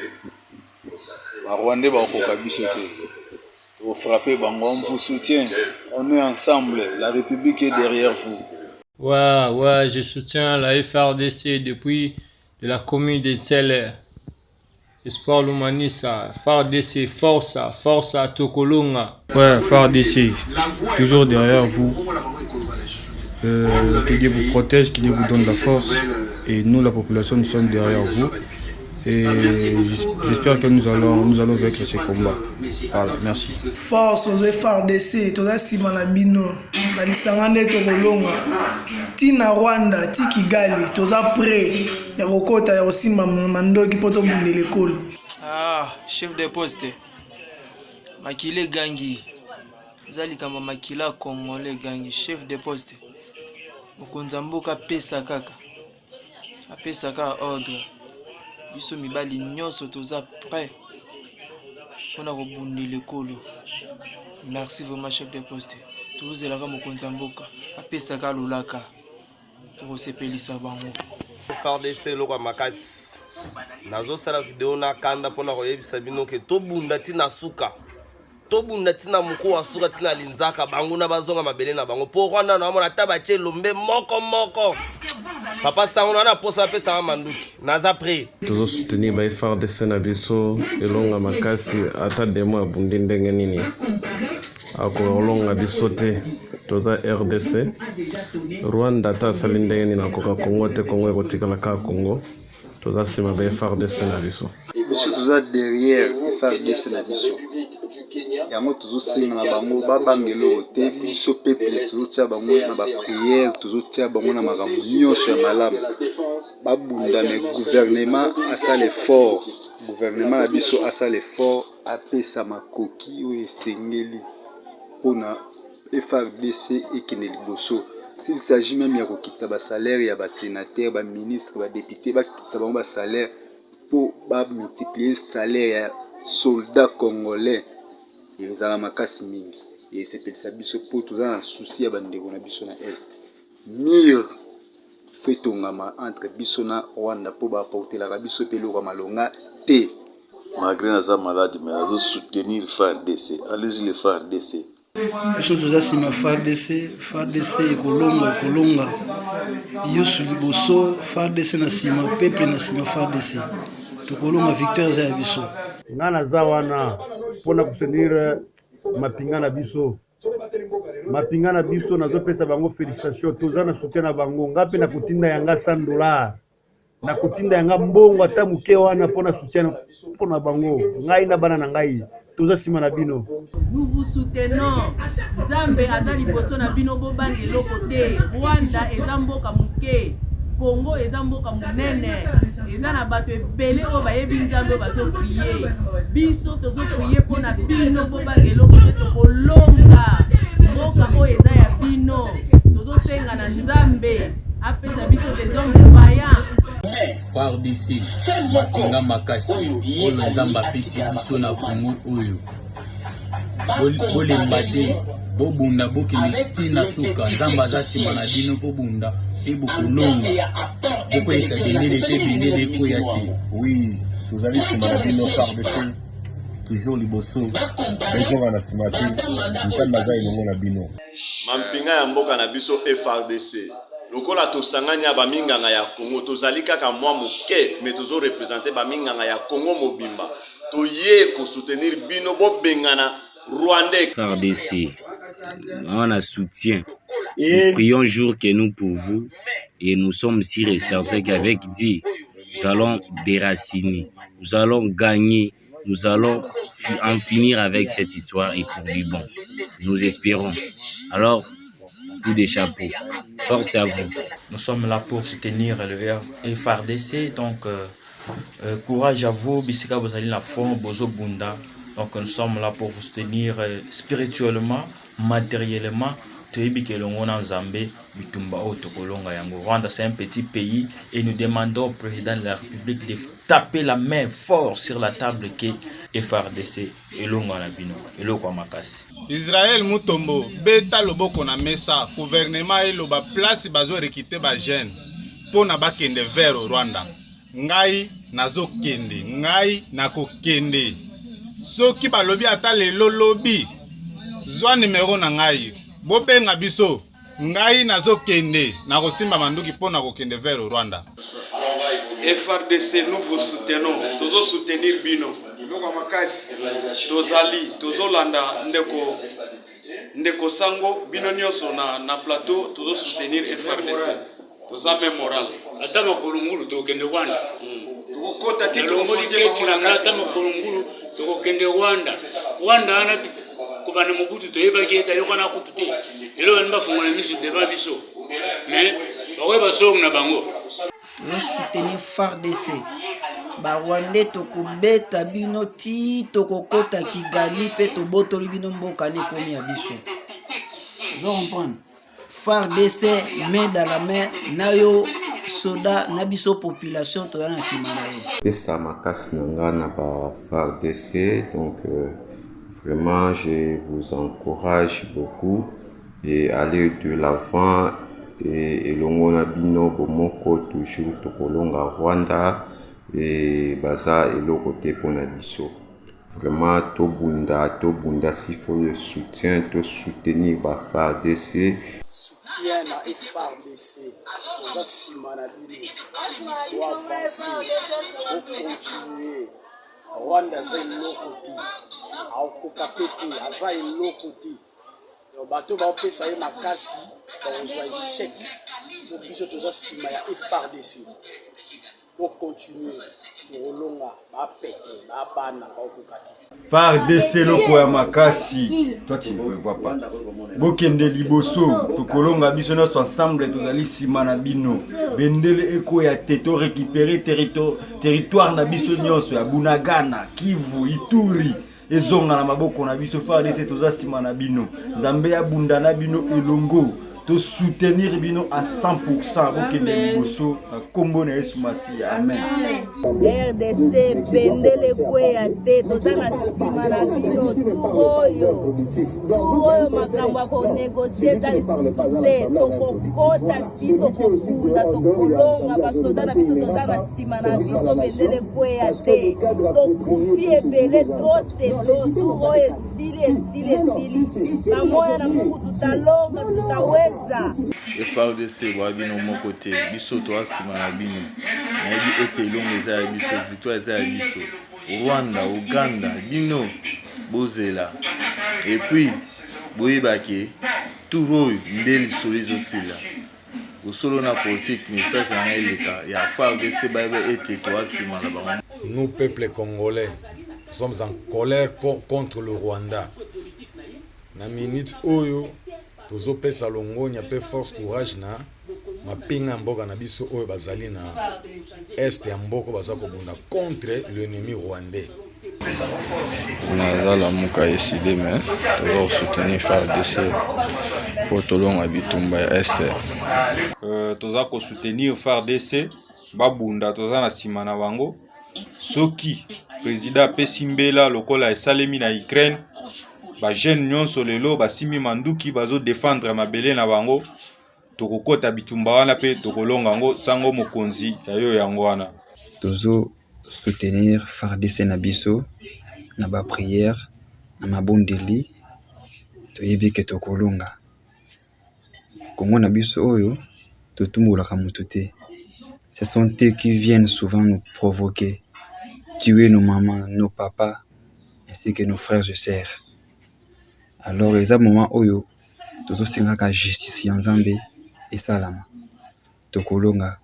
Les Rwandais vous frappez, on vous soutient, on est ensemble, la République est derrière vous. Ouais, je soutiens la FARDC depuis de la commune de Tseller. Espoir Lumanisa, FARDC, força, Tokolonga. Ouais, FARDC, toujours derrière vous. Que Dieu vous protège, que Dieu vous donne la force. Et nous, la population, nous sommes derrière vous. Et j'espère que nous allons vaincre ces combats. Voilà, merci. Force aux FARDC, toza simana bino, na lisangane Tokolonga. Tina Rwanda, ti Kigali, toza prêt. Ya kokota ya osima mandoki poto bundele kolo. Ah, chef de poste. Makile Gangi. Zali kama makila Congolais Gangi, chef de poste. Mokonzamboka pesa kaka. Apesa ka ordre. Biso mibali nyonso toza prêt. On a rebondé kolo. Merci vraiment chef de poste. Tous elaka mokonzamboka. Apesa ka lulaka. Toko sepelisa bango. FARDC Lora Makassi. Nazo sala video na kanda pona koyebisa bino ke tobunda tina suka. Tobunda tina muko wa suka tina linzaka bango na bazonga mabele na bango. Po Rwanda na mona tabache lombe moko. Papa sango na posa pesa manduki. Naza prêt. Tozo soutenir ba FARDC na biso elonga makasi ata demo abundi ndenge nini. Ako longa biso te. Toza RDC. Rwanda ta sali ndenge nini na koka Congo te Congo ekotikala ka Congo. Toza sima ba FARDC na biso. Biso toza derrière FARDC na biso. Yango tozosenga na bango babangelo te biso peuple tozotia bango na ba prière tozotia bango na makambo nyonso ya malamu babunda me gouvernement asala effort gouvernement na biso asala effort apesa makoki oyo esengeli mpona FARDC ekende liboso. S'il s'agit même ya kokitisa basalaire ya basénateur baministre badéputé bakitisa bango basalaire mpo bamultiplier salaire ya soldat congolais ezala makasi mingi esepelisa biso mpo toza na souci ya bandeko na biso na est mire fetongama entre biso na Rwanda mpo baportelaka biso mpe eloko malonga te. Malgré naza malade mais nazo soutenir FARDC. Allez-y les FARDC. Biso toza sima FARDC ekolonga yosu liboso FARDC na sima peuple na sima FARDC tokolonga victoire za ya biso. Ngana za wana pona kusenir mapingana biso nazopesa bango félicitations toza na soutien na bango ngape na kutinda yanga $100 na kutinda yanga mbongo ata muke wana pona soutien pona bango ngai na bana na ngai toza sima na bino. Nous vous soutenons. Nzambe aza liboso na bino bobange loko te. Rwanda eza mboka muke. Congo eza mboka munene. Eza na bato ebele oyo bayebi Nzambe bazo prier. Biso tozo prier pona bino bobange loko te tokolonga. Mboka oyo eza ya bino. Tozo senga na Nzambe apesa biso des hommes vaillants. FARDC makinga makasi oyo Nzambe apesi biso na Congo oyo. Bolemba te bobunda bokende tina suka Nzambe aza nsima na bino bobunda mpe bokolonga bokoyesa bendele te bendele ekoya te. Oui, tozali nsima na bino FARDC toujours liboso bezonga na nsima te Nzambe aza elongo na bino. Mampinga ya mboka na biso FARDC lokola tosangani ya baminganga ya Congo tozali kaka mwa moke mais tozo représenter baminganga ya Congo mobimba toye ko soutenir bino bobengana Rwandais FARDC on a soutien. Nous prions jour que nous pour vous et nous sommes sûrs et certains qu'avec Dieu nous allons déraciner, nous allons gagner, nous allons en finir avec cette histoire et pour du bon. Nous espérons. Alors, coup des chapeaux. Force à vous. Nous sommes là pour soutenir le FARDC. Donc, courage à vous. Bisika Bozali la forme, Bozo Bunda. Donc, nous sommes là pour vous soutenir spirituellement, matériellement. Rwanda, c'est un petit pays et nous demandons au président de la République de taper la main fort sur la table qui est FARDC et l'Onganabino et l'Okwamakasi. Israël Mutombo, beta loboko na mesa, gouvernement et loba place bazo rekite ba jeune pour na bakende vers Rwanda. Ngai nazo kende, ngai nako kende. Soki balobi ata lelo lobi. Zwa numéro na ngai. Bobenga biso ngai nazokende na kosimba manduki pona kokende vers Rwanda. FARDC nous vous soutenons, tozo soutenir bino. Tozali, tozolanda ndeko sango bino nyoso na plateau tozo soutenir FARDC. Toza même moral. Ata makolungulu tokende Rwanda. Tukota kilongoli kechi na ata makolungulu tokende Rwanda. Rwanda ana kubana mubutu toyeba kieta yokana kutute lelo bani bafungola miso deba biso mais bawe basong na bango nous soutenir FARDC ba Rwanda tokobeta bino ti tokokota Kigali pe tobotoli bino mboka ne komi ya biso. Vous comprenez? FARDC main dans la main nayo soda na biso population to na simana ye. Pesa makasi nanga na ba FARDC donc vraiment, je vous encourage beaucoup et aller de l'avant et l'ongona bino bomoko toujours tokolonga Rwanda et baza et le côté ponabiso. Vraiment tobunda s'il faut le soutien, to soutenir ba FARDC. Soutien na FARDC. Oza simana bino. So avancer, pour continuer. Rwanda c'est le côté. Aokokapete aza elokoti bato baopesa ye makasi bazwa échec biso toza sima ya FARDC pour continuer kolonga bapete babana baokokati FARDC loko ya makasi toi tu ne vois pas bokende liboso tokolonga biso nyonso ensemble tozali sima na bino bendele eko ya te to récupérer territoire na biso nyonso ya Bunagana Kivu Ituri ezonga na maboko na biso FARDC toza sima na bino Nzambe ya bunda na bino elongo to soutenir bino à 100% bokende liboso na kombo na Yesu Masiya amen. RDC bendele kweya te toza na sima na bino tuoyo makambo ya konegosie eza lisusu te tokokota ti tokokunda tokolonga basoda na biso toza na sima na biso bendele kweya te tokufi ebele toselo tuoyo esili bamoya na muku tutalonga tutaweza FARDC bino moko te biso toa sima na bino nayebi ete elongo eza ya biso victoire eza ya biso Rwanda Uganda bino bozela et puis boyebake turo oyo nde lisolo ezosila osolo na politique message na eleka ya FARDC bayeba ete toa sima na bango. Nous peuple congolais sommes en colère contre le Rwanda na minute oyo tozopesa longonya pe force courage na mapinga mboka na biso oyo bazali na est ya mboko baza kobunda contre l'ennemi rwandais. Nazala muka décidé mais toujours soutenir FARDC pour tolonga bitumba ya est. Toza ko soutenir FARDC babunda toza na sima na bango soki président Pesimbela lokola esalemi na Ukraine ba jeune nyonso lelo basimi manduki bazo défendre mabele na bango tokokota bitumba wana pe tokolonga ngo sango mokonzi yayo yango wana tozo soutenir FARDC na biso na ba prière na mabondeli toyebi ke tokolonga Kongo na biso oyo totumbolaka moto te. Ce sont eux qui viennent souvent nous provoquer, tuer nos mamans, nos papas, ainsi que nos frères et sœurs. Alors, eza moment oyo tozosengaka justice ya Nzambe esalama. Tokolonga,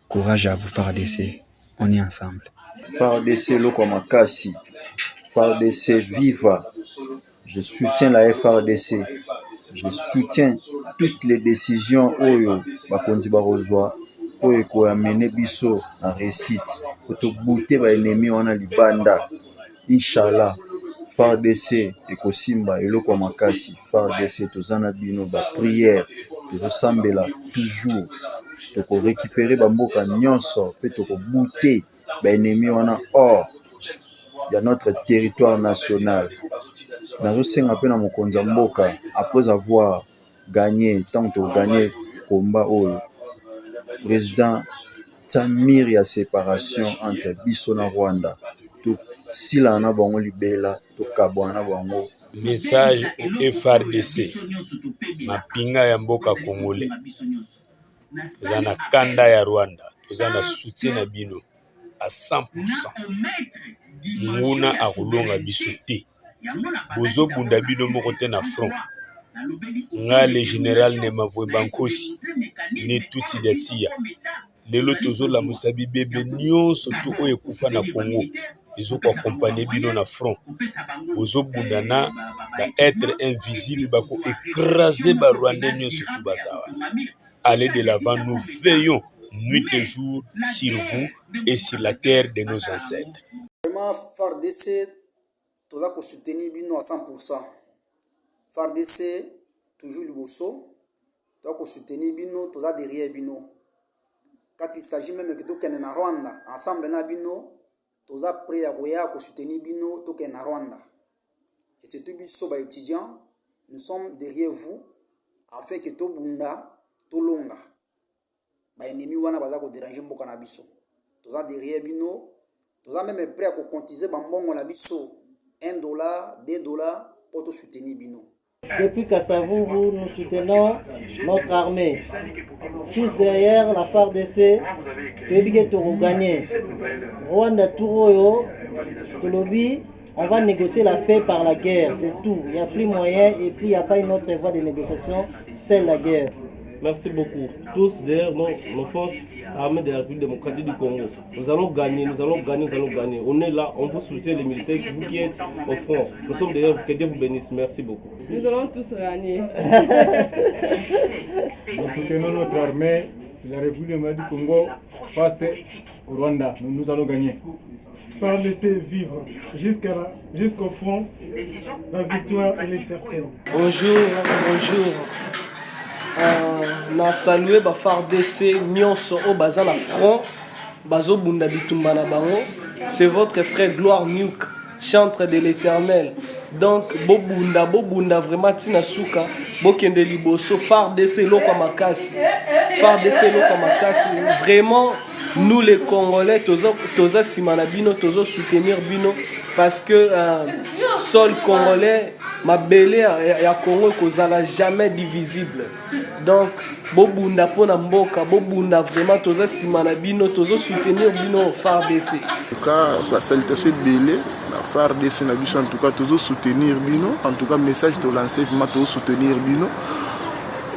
courage à vous FARDC, on est ensemble. FARDC loko makasi, FARDC viva. Je soutiens la FARDC. Je soutiens toutes les décisions oyo bakonzi barozwa oyo koamene biso na réussite kotobute ba ennemi wana libanda. Inshallah FARDC ekosimba eloko makasi. FARDC tozana bino ba prière tozosambela toujours toko récupérer bamboka nyonso pe toko bute ba ennemi wana hors ya notre territoire national. Nazosenga pe na mokonzi ya mboka après avoir gagné tant to gagné combat oyo président Tamir ya séparation entre biso na Rwanda to sila na bango libela to kabwa na bango. Message au FARDC mapinga ya mboka congolais toza na kanda ya Rwanda toza na soutien na bino à 100%. Nguna akolonga biso te bozo bunda bino moko te na front. Nga le général Nemavwemba Nkosi ne tuti datia lelo tozola musabi bebe nyonso to oyo ekufa na Congo ezoko accompagner bino na front. Bozo bunda na ba être invisible bako écraser ba Rwandais nyonso tout bazawa. Allez de l'avant, nous veillons nuit et jour sur vous et sur la terre de nos ancêtres. Vraiment FARDC toza ko soutenir bino à 100%. FARDC toujours liboso toza ko soutenir bino toza derrière bino. Quand il s'agit même que tokende na Rwanda ensemble na bino toza prêt à koya ko soutenir bino tokende na Rwanda. Et c'est tout biso ba étudiants, nous sommes derrière vous afin que to bunda to longa. Ba ennemi wana baza ko déranger mboka na biso. Toza derrière bino, toza même prêt à ko cotiser ba mbongo na biso $1, $2 pour te soutenir bino. Depuis Kasavubu, nous soutenons notre armée. Tous derrière la FARDC, Tobike Toro gagné. Rwanda Touroyo, Tolobi, on va négocier la paix par la guerre, c'est tout. Il n'y a plus moyen et puis il n'y a pas une autre voie de négociation, c'est la guerre. Merci beaucoup. Tous derrière nos forces armées de la République démocratique du Congo. Nous allons gagner, nous allons gagner, nous allons gagner. On est là, on vous soutient les militaires, vous qui êtes au front. Nous sommes derrière vous, que Dieu vous bénisse. Merci beaucoup. Nous allons tous gagner. Nous soutenons notre armée, la République démocratique du Congo face au Rwanda. Nous allons gagner. Pas laisser vivre jusqu'au front, la victoire elle est certaine. Bonjour, bonjour. Na salué ba FARDC nyonso o baza na front bazo bunda bitumba na bango. C'est votre frère Gloire Nuke, chantre de l'Éternel. Donc bobunda vraiment tina suka bokende liboso FARDC loko makasi. FARDC loko makasi vraiment. Nous les Congolais, toza simana bino, tozo soutenir bino parce que sol Congolais, ma belle ya Congo kozala jamais divisible. Donc bobunda pona mboka, bobunda vraiment toza simana bino, tozo soutenir bino FARDC. En tout cas, la salutation belle, la FARDC na biso en tout cas tozo soutenir bino, en tout cas message to lancer vraiment tozo soutenir bino.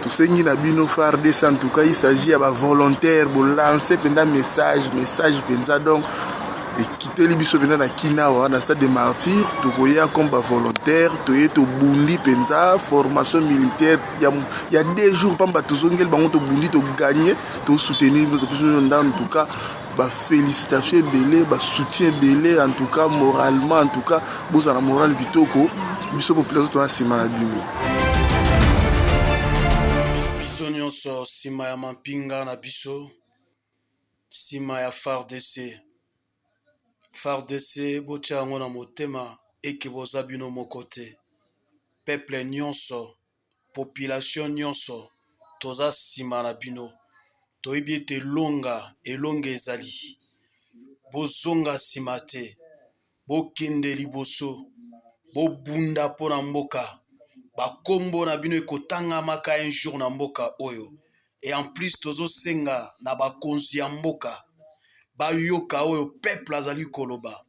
Tout ce qui est bino FARDC en tout cas il s'agit de volontaires pour lancer un message penza donc et quitter les biso pendant na Kinawa dans stade de martyrs to koya comme volontaire to yeto bundi penza formation militaire il y a 2 jours pamba to zongel bango to bundi to gagner to soutenir notre président en tout cas ba félicitations belé ba soutien belé en tout cas moralement en tout cas boza na moral vitoko biso population to asima na bino. Biso nyonso sima ya mampinga na biso sima ya FARDC botia yango na motema eke boza bino moko te peuple nyonso population nyonso toza sima na bino toyebi ete elonga ezali bozonga sima te bokende liboso bobunda mpo na mboka bakombo na bino ekotangamaka un jour na mboka oyo et en plus tozo senga na bakonzi ya mboka bayoka oyo peuple azali koloba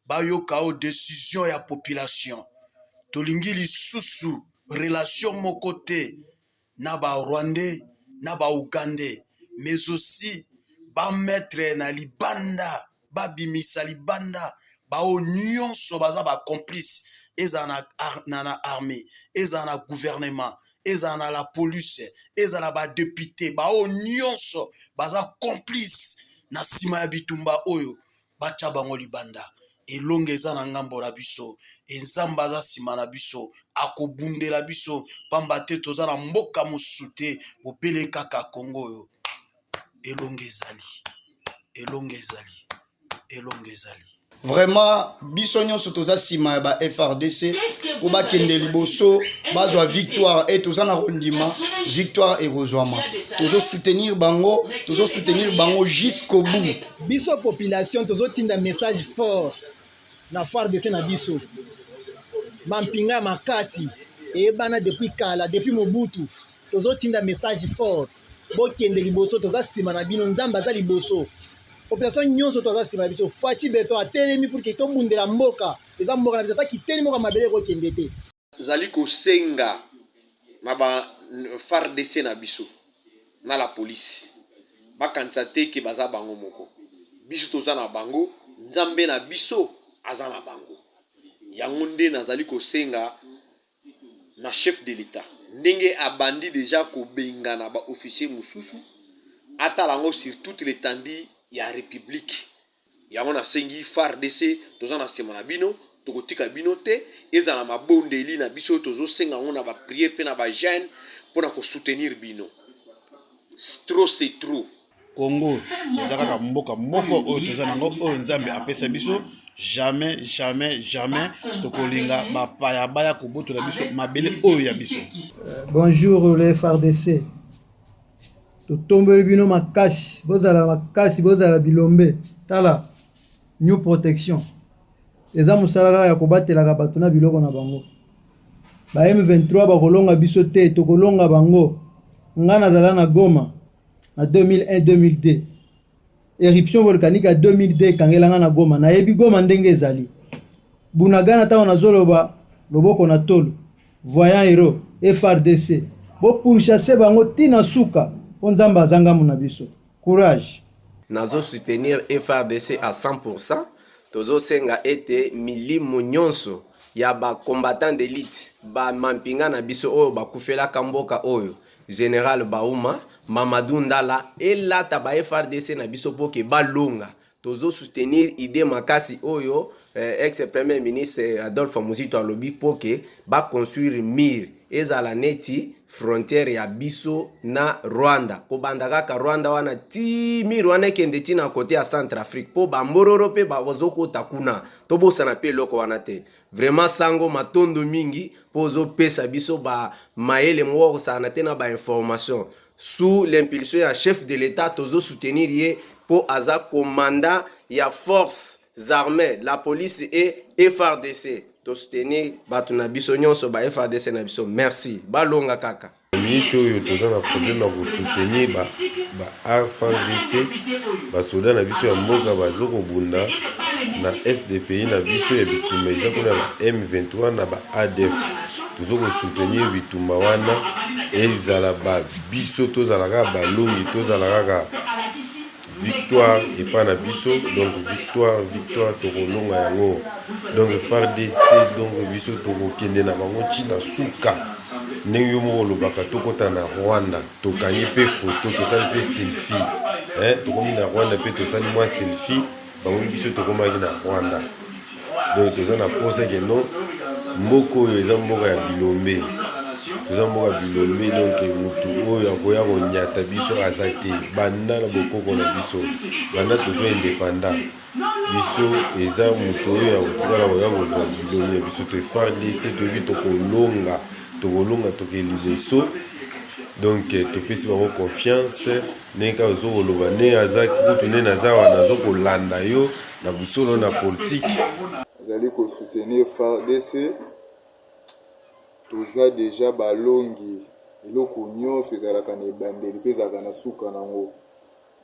bayoka oyo décision ya population tolingi lisusu relation moko te na ba Rwandais na ba Ougandais mais aussi ba mettre na libanda ba bimisa libanda ba nyonso baza ba complice eza na armée eza na gouvernement eza na la police eza na ba député ba nyonso baza complice na sima ya bitumba oyo bacha bango libanda elonge eza na ngambo na biso enzamba aza sima na biso akobundela biso pamba te toza na mboka mosusu te bopele kaka Kongo oyo elonge ezali vraiment biso nyonso toza sima ya ba FRDC ko bakende liboso bazwa victoire et toza na rondima victoire et rozwama tozo soutenir bango jusqu'au bout. Biso population tozo tinda message fort na FARDC na biso mampinga makasi et bana depuis kala depuis Mobutu tozo tinda message fort bokende liboso toza sima na bino nzamba za liboso population nyonso toza sima na biso Fachi Beto atelemi pour que tobundela mboka eza mboka na biso ta kiteli mboka mabele ko kende te zali ko senga na ba FARDC na biso na la police bakanisa te ke baza bango moko biso toza na bango nzambe na biso aza na bango yango nde nazali ko senga na chef de l'État ndenge abandi déjà ko benga na ba officier mususu atalango sur toute l'étendue ya république yango na sengi FARDC toza na sema na bino tokotika bino te eza na mabondeli na biso tozo senga ngo na ba prière pe na ba jeune pona ko soutenir bino trop c'est trop Congo eza kaka mboka moko oyo toza nango oyo nzambe apesa biso jamais tokolinga bapaya baya kobotola biso mabele oyo ya biso. Bonjour les FARDC totombeli bino makasi bozala bilombe tala new protection eza musala ya kobatelaka bato na biloko na bango ba M23 bakolonga biso te tokolonga bango nga nazala na Goma na 2001-2002 éruption volcanique à 2002 kangelanga na Goma na yebi Goma ndenge ezali bunagana tawo nazoloba loboko na tolo voyant héros FARDC bo pourchasser bango tina suka po nzamba azanga muna biso courage nazo soutenir FARDC à 100% tozo senga ete milimo nyonso ya ba combattant d'élite ba mampinga na biso oyo bakufela kamboka oyo général Bauma Mamadou Ndala elata ba FARDC na biso poke balonga tozo soutenir idée makasi oyo ex-premier ministre Adolphe Muzito alobi poke ba construire mur ezala neti frontière ya biso na Rwanda ko bandaka ka Rwanda wana ti mur wana kende ti na côté ya Centrafrique po ba mbororo pe ba bozoko takuna to bosana pe loko wana te vraiment sango matondo mingi pozo pesa biso ba maele mwo sana te na ba information sous l'impulsion ya chef de l'État tozo soutenir ye po aza commandant ya forces armées la police et FARDC to soutenir batu na biso nyonso ba FARDC na biso merci balonga kaka minute oyo toza na problème ya kosoutenir ba FARDC basoda na biso ya mboka bazokobunda na SDPI na biso ya bitumba eza kuna ba M23 na ba ADF tozokosoutenir bitumba wana ezala ba biso tozalaka balongi tozalaka victoire epa na biso donc victoire tokolonga yango donc FARDC donc biso tokokende na bango ntina suka ndenge yo moko olobaka tokota na Rwanda tokangi mpe foto tosali mpe selfie tokomi na Rwanda mpe tosali mwa selfie bango biso tokomaki na Rwanda donc toza na posa ke non mboka oyo eza mboka ya bilombe toza mboka bilombe donc mutu oyo akoya konyata biso aza te banda na bokoko na biso banda tozwa indépendant biso eza mutu oyo ya kotikala koya kozwa bilombe biso to FARDC toyebi tokolonga tokeli liboso donc topesi bango confiance ndenge kaka ozokoloba nde aza kutu nde naza wana nazokolanda yo na busolo na politique azali kosoutenir FARDC toza deja balongi eloko nyonso ezalaka na ebandeli mpe ezalaka na suka nango.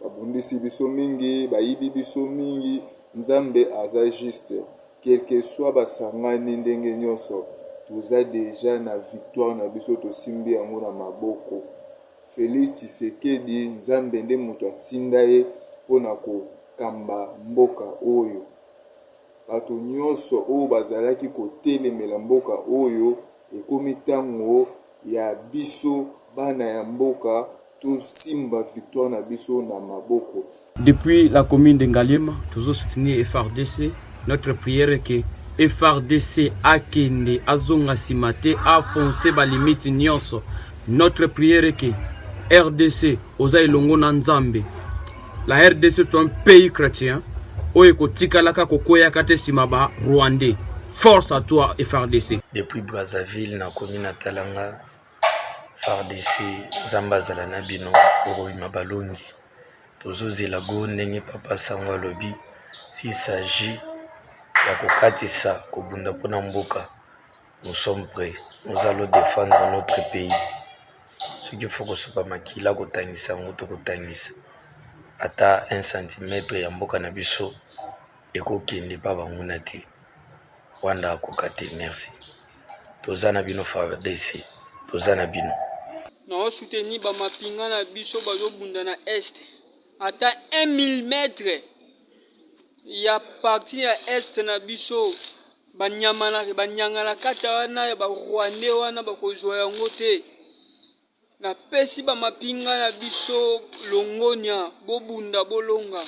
Babundisi biso mingi, bayibi biso mingi, Nzambe aza juste. Quel que soit basangani ndenge nyonso, toza deja na victoire na biso tosimbi yango na maboko. Félix Tshisekedi Nzambe nde moto atinda ye mpona kokamba mboka oyo. Bato nyonso oyo bazalaki kotelemela mboka oyo ekomi ntango ya biso bana ya mboka tosimba victoire na biso na maboko. Depuis la commune de Ngaliema, toujours soutenir FARDC. Notre prière est que FARDC akende azonga simate afonce ba limite nyonso. Notre prière est que RDC oza ilongo na Nzambe. La RDC est un pays chrétien. Oye kotika laka kokoya kate simaba Rwandais. Force à toi FARDC. Depuis Brazzaville na commune Talanga, FARDC Zambazala na bino orobima balongi. Tozozela go ndenge papa sango alobi s'il s'agit ya kokatisa kobunda mpona mboka, nous sommes prêts, nous allons défendre notre pays. Ce qu'il faut kosopa makila kotangisa yango tokotangisa ata 1 cm ya mboka na biso ekokende pa banguna te wanda akoka te. Merci. Toza na bino FARDC, toza na bino na soutenir ba mapinga na biso bazobunda na est ata 1000 mètres ya parti ya est na biso banyanga na kata wana ya ba Rwandais wana bakozwa yango te. Na pesi ba mapinga na biso longonya bobunda bolonga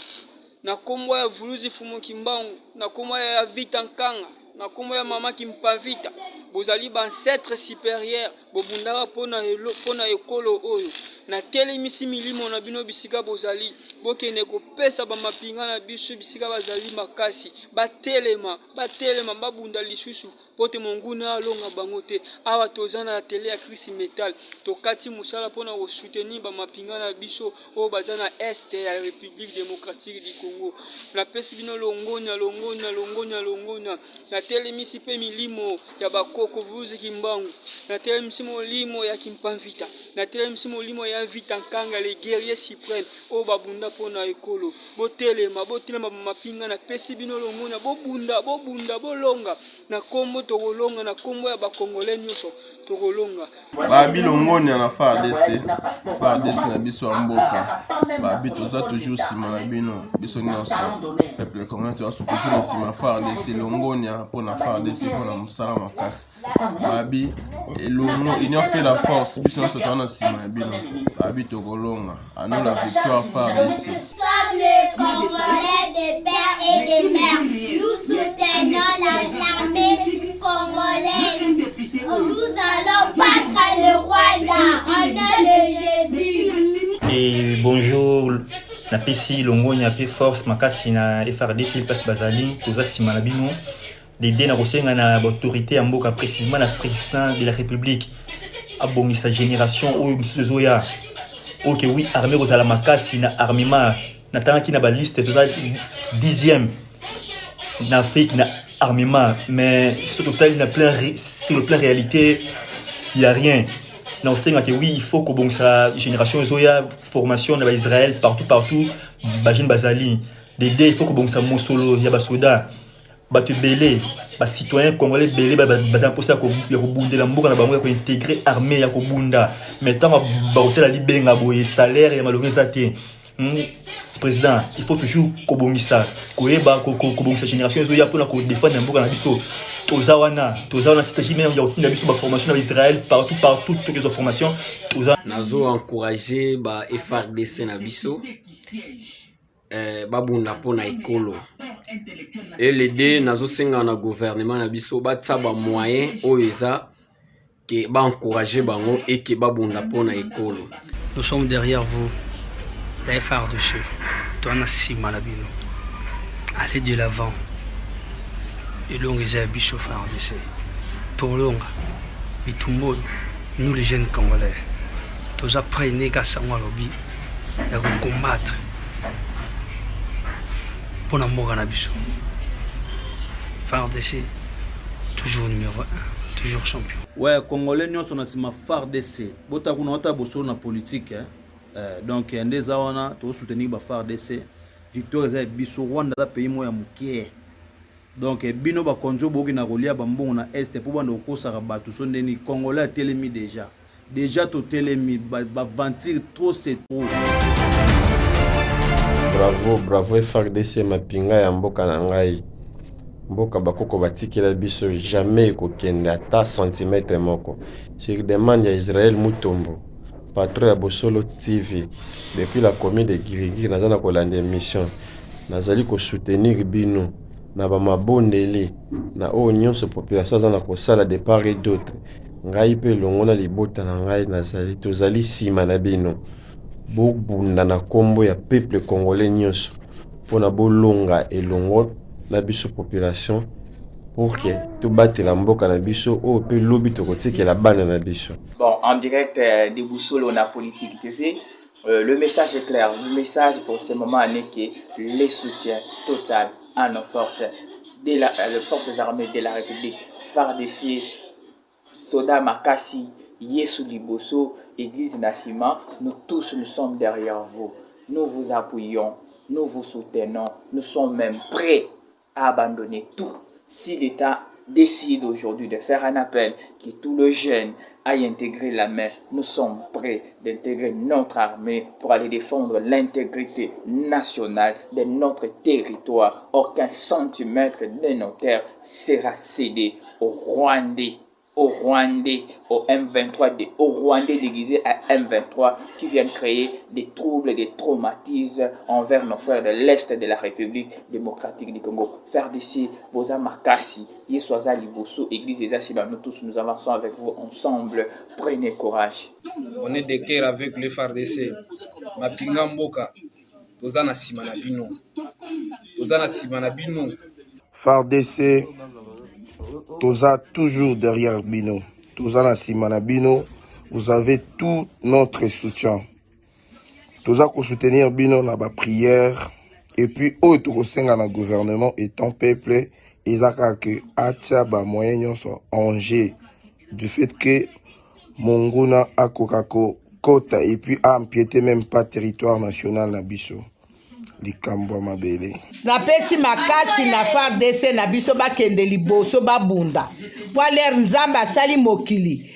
na kombo ya Vuluzi Fumu Kimbangu, na kombo ya Vita Nkanga, na kombo ya Mama Kimpavita, bozali ba ancêtre supérieur bobundaka pona ekolo oyo. Na telemisi milimo na bino bisika bozali bokene kopesa ba mapinga na biso bisika bazali makasi batelema babunda lisusu pote monguna alonga bango te. Awa toza na tele ya Chris Metal tokati musala pona ko soutenir ba mapinga na biso o baza na est ya République démocratique du Congo. Na pesi bino longonya na telemisi pe milimo ya bakoko Vuluzi Kimbangu, na telemisi molimo ya Kimpavita, na telemisi molimo ya Vita Nkanga, les guerriers suprêmes o babunda pona ekolo. Botelema mapinga na pesi bino longonya bobunda bolonga na kombo tokolonga na kombo ya bakongolais nyonso tokolonga. Babi longonya na FARDC na biso ya mboka. Babi toza toujours sima na bino biso nyonso. Peuple congolais toza toujours na sima FARDC longonya pona FARDC pona musala makasi. Babi elongo union fait la force biso nyonso toza na sima na bino. Babi tokolonga. À nous la victoire FARDC. Sommes les Congolais de père et de mère. Nous soutenons l'armée congolaise. Nous allons battre le Rwanda en nom de Jésus. Et bonjour, na pesi longonya pe force makasi na FARDC place bazali toza sima na bino. L'idée na kosenga na autorité ya mboka précisément na président de la République abongisa génération oyo misusu ya OK oui armée kozala makasi na armement na tangaki na ba liste toza 10e na Afrique na armement mais sur le plan réalité il y a rien. Na osenga que oui il faut kobongisa génération zoya formation na ba Israël partout ba jeune bazali l'idée il faut kobongisa mosolo ya ba soda bato belé ba citoyens congolais belé ba posa ko ya kobundela mboka na bango ya ko intégrer armée ya kobunda maintenant ba hôtel libenga boye salaire ya malonga te. Président il faut toujours kobongisa koyeba kobongisa génération ezoya mpona kodéfendre mboka na biso toza wana stratégie même ya kotinda biso ba formation na Israël partout toutes les formations toza nazo encourager ba FARDC na biso babunda pona ekolo et les deux nazo senga na gouvernement na biso batsa ba moyen oyo eza ke ba encourager bango et ke babunda pona ekolo. Nous sommes derrière vous, la FARDC. Toi na sima na bino. Allez de l'avant. Et l'on est biso FARDC. Tolonga bitumbo nous les jeunes congolais. Tous après nega sangwa lobi ya combattre. Pour la mort à la biso. FARDC, toujours numéro 1. toujours champion. Ouais, Congolais nous sommes na FARDC. Bota kuna ota boso na politique donc ndeza wana to soutenir ba FARDC. Victoire za biso Rwanda da pays moya mukie. Donc bino ba konjo boki na kolia ba mbongo na est pour bando kosaka batu so ndeni Congolais telemi déjà to telemi ba ventir trop c'est trop. Bravo FARDC mapinga ya mboka na ngai. Mboka bakoko batikela biso jamais kokende ata centimètre moko. Sur demande ya Israël Mutombo, patron ya Bosolo TV, depuis la commune de Girigiri nazana kolanda mission. Nazali ko soutenir bino na ba mabondeli na o nyonso population zana ko sala de part et d'autre. Ngai pe longona libota na ngai nazali tozali sima na bino. Bobunda na kombo ya peuple congolais nyonso pona bolonga elongo na biso population pour que tout batte la mboka na biso o pe lobi to kotike la bana na biso. Bon, en direct de Boussolo na Politique TV, le message est clair. Le message pour ce moment est que les soutiens total à nos forces, les forces armées de la République, FARDC, Soda Makassi, Yesu Liboso, Église Nassima, nous tous nous sommes derrière vous. Nous vous appuyons, nous vous soutenons, nous sommes même prêts à abandonner tout. Si l'État décide aujourd'hui de faire un appel, que tout le jeune aille intégrer la main, nous sommes prêts d'intégrer notre armée pour aller défendre l'intégrité nationale de notre territoire. Aucun centimètre de nos terres sera cédé aux Rwandais. Aux Rwandais, au M23, aux Rwandais déguisés à M23 qui viennent créer des troubles, des traumatismes envers nos frères de l'Est de la République démocratique du Congo. Faire d'ici, Boza Makassi, Yeswaza Liboso, Église des Asiba, nous tous nous avançons avec vous ensemble. Prenez courage. On est de cœur avec le FARDC. Mapinga Mboka, Tozana Simanabino. Tozana Simanabino. FARDC. Toza toujours derrière Bino. Toza na Simana Bino. Vous avez tout notre soutien. Toza ko soutenir Bino na ba prière. Et puis, au to kosenga na gouvernement étant peuple, ezaka que atia ba moyen nyonso enjeu du fait que Monguna a kokako kota et puis a empiété même pas territoire national na biso. Likambo mabele napesi makasi na FARDC na biso bakende liboso babunda poaler nzambe asali mokili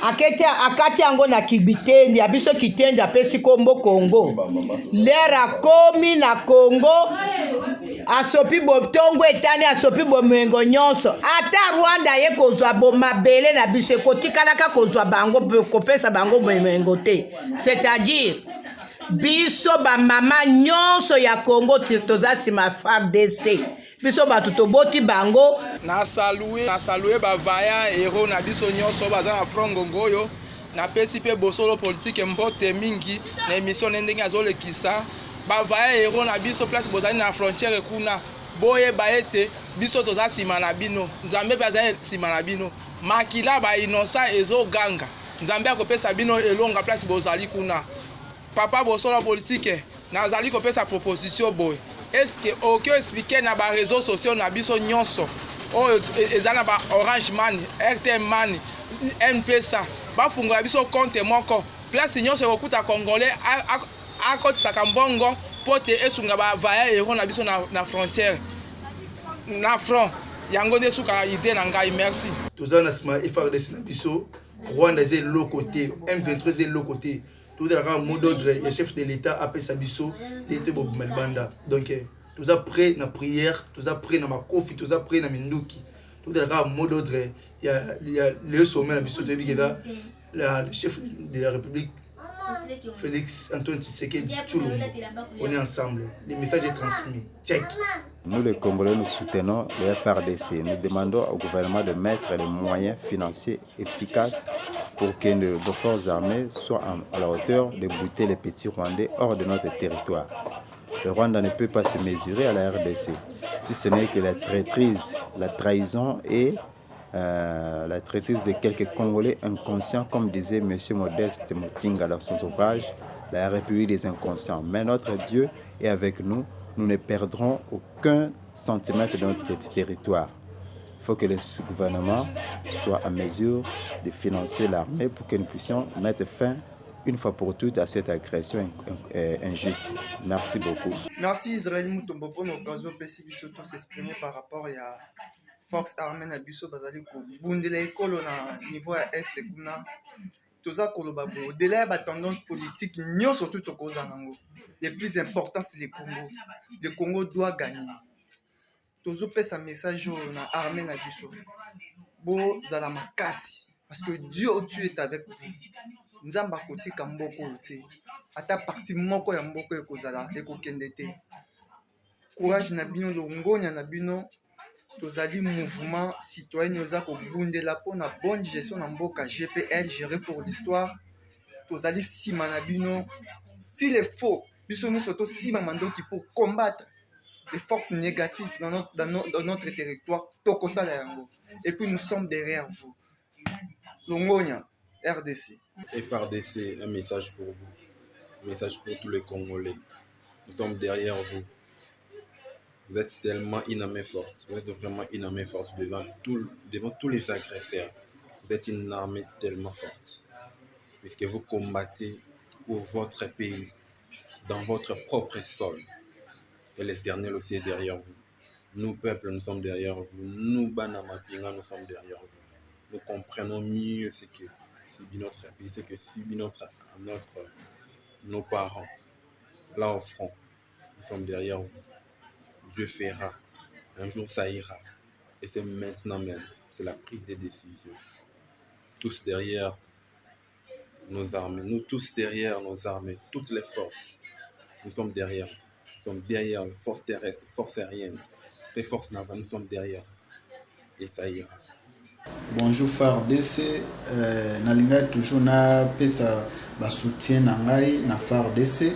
akati yango na kibitendi ya biso kitendi apesi kombo Kongo lere akomi na Kongo asopi botongo etani asopi bomengo nyonso ata Rwanda ye kozwa mabele na biso ekotikalaka kozwa bango kopesa bango bomengo te, c'est-à-dire biso ba mama nyonso ya Congo toza sima FARDC biso batu toboti bango na saluer ba vaya héros na biso nyonso baza na front ngongoyo na pesi pe bosolo politique mbote mingi na émission ndenge azolekisa ba vaya héros na biso place bozali na frontière kuna boye baete biso toza sima na bino nzambe bazali sima na bino makila ba innocent ezoganga nzambe akopesa bino elonga place bozali kuna. Papa Bosolo politique nazali kopesa proposition boy. Est-ce que aucun expliquer na ba réseaux sociaux na biso nyonso o ezana ba Orange Money, RTM Money, M-Pesa ba fungola biso compte moko place nyonso kokuta congolais a kotisaka mbongo pote esunga ba vaya héros na biso na frontière na front yango nde suka idée na ngai. Merci. Tozana sima FARDC na biso Rwanda c'est l'autre côté, M23 c'est l'autre côté. Tout le mot d'ordre, le chef de l'État appelle Sabiso, l'été Bob Melbanda. Donc, tout ça prêt na prière, tout ça prêt na ma kofi, tout ça prêt na minduki. Tout le mot d'ordre, il y a le sommet na biso de Bigeda, le chef de la République, Félix Antoine Tshisekedi Tshilombo. On est ensemble. Le message est transmis. Check. Nous les Congolais, nous soutenons le FARDC. Nous demandons au gouvernement de mettre les moyens financiers efficaces pour que nos forces armées soient à la hauteur de bouter les petits Rwandais hors de notre territoire. Le Rwanda ne peut pas se mesurer à la RDC, si ce n'est que la traîtrise, la trahison et la traîtrise de quelques Congolais inconscients, comme disait M. Modeste Motinga dans son ouvrage, la République des inconscients. Mais notre Dieu est avec nous. Nous ne perdrons aucun centimètre de notre territoire. Il faut que le gouvernement soit en mesure de financer l'armée pour que nous puissions mettre fin une fois pour toutes à cette agression injuste. Merci beaucoup. Merci Israël Moutombo pour l'occasion de s'exprimer par rapport à la force armée na biso bazali ko bundela ekolo na niveau ya est kuna toza koloba bo au-delà de tendance politique nyonso tout tokoza nango. Le plus important c'est le Congo. Le Congo doit gagner. Tozo pesa message na armée na biso. Bo zala makasi parce que Dieu est avec vous. Nzamba kotika mboko te. Ata parti moko ya mboko ekozala ekokende te. Courage na bino longonya na bino. Tozali mouvement citoyen oza ko bundela po na bonne gestion na mboka GPL géré pour l'histoire. Tozali sima na bino. S'il est faux, biso nous surtout sima mandoki pour combattre les forces négatives dans notre territoire. Tokosala yango. Et puis nous sommes derrière vous. Longonya, RDC. FRDC, un message pour vous. Un message pour tous les Congolais. Nous sommes derrière vous. Vous êtes tellement une armée forte. Vous êtes vraiment une armée forte devant tous les agresseurs. Vous êtes une armée tellement forte. Puisque vous combattez pour votre pays, dans votre propre sol. Et l'Éternel aussi est derrière vous. Nous, peuple, nous sommes derrière vous. Nous, Banamapinga, nous sommes derrière vous. Nous comprenons mieux ce que subit notre pays, ce que subit nos parents. Là au front, nous sommes derrière vous. Dieu fera. Un jour, ça ira. Et c'est maintenant même. C'est la prise des décisions. Tous derrière nos armées. Nous tous derrière nos armées. Toutes les forces. Nous sommes derrière. Nous sommes derrière les forces terrestres, les forces aériennes, les forces navales. Nous sommes derrière. Et ça ira. Bonjour FARDC. Nalinga toujours na pesa ba soutien na ngai na FARDC.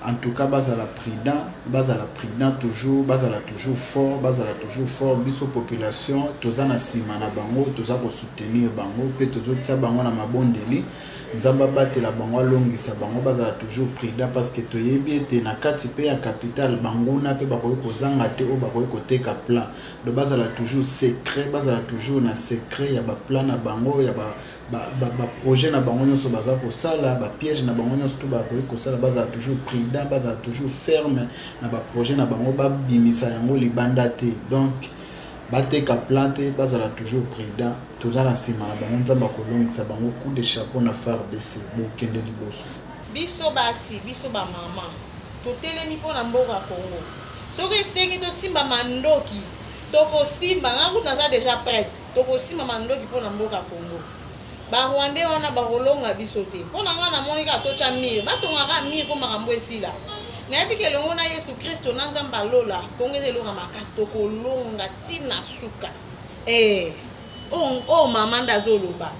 En tout cas, bazala prudent toujours, bazala toujours fort, biso population, toza na sima na bango, toza ko soutenir bango, pe tozo tia bango na mabondeli, nzamba batela bango longisa bango, bazala toujours prudent parce que toyebi ete na kati pe ya capital bango na pe bakoyi kozanga te o bakoyi koteka plan. Do bazala toujours secret, bazala toujours na secret ya ba plan na bango ya ba projet na bango nyonso baza kosala ba piège na bango nyonso to bakoyi kosala bazala toujours prudent bazala toujours ferme na ba projet na bango babimisa yango libanda te donc bateka plante bazala toujours prudent tozala nsima na bango nzamba kolongisa bango coup de chapeau na FARDC bokende liboso biso basi biso bamama totelemi mpo na mboka Congo soki esengi tosimba mandoki tokosimba ngaku naza déjà prête tokosimba mandoki mpo na mboka Congo Barwande wana bakolonga biso te mpona nga namoni kaka totya mire batongaka mire mpo makambo esila nayebi ke elongo na Yesu Kristo na Nzambe alola Kongo eza elonga makasi tokolonga ntina suka oyo mama nde azoloba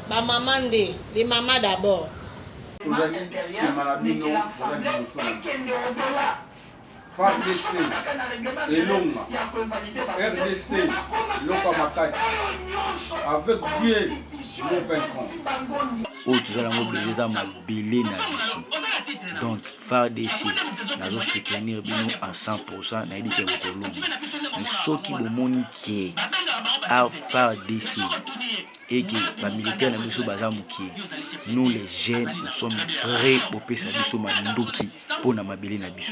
bamama nde les mamas d'abord tozali nsima na bino tozali liboso na FARDC elonga RDC loka makasi avec Dieu nous vaincrons. Oyo tozala yango bele eza mabele na biso donc FARDC nazo soutenir bino à 100% nayebi ke bokolonga mais soki bomoni ke a FARDC et que bamilitaire na biso baza mokie nous les jeunes nous sommes prêts kopesa biso mandoki mpona mabele na biso.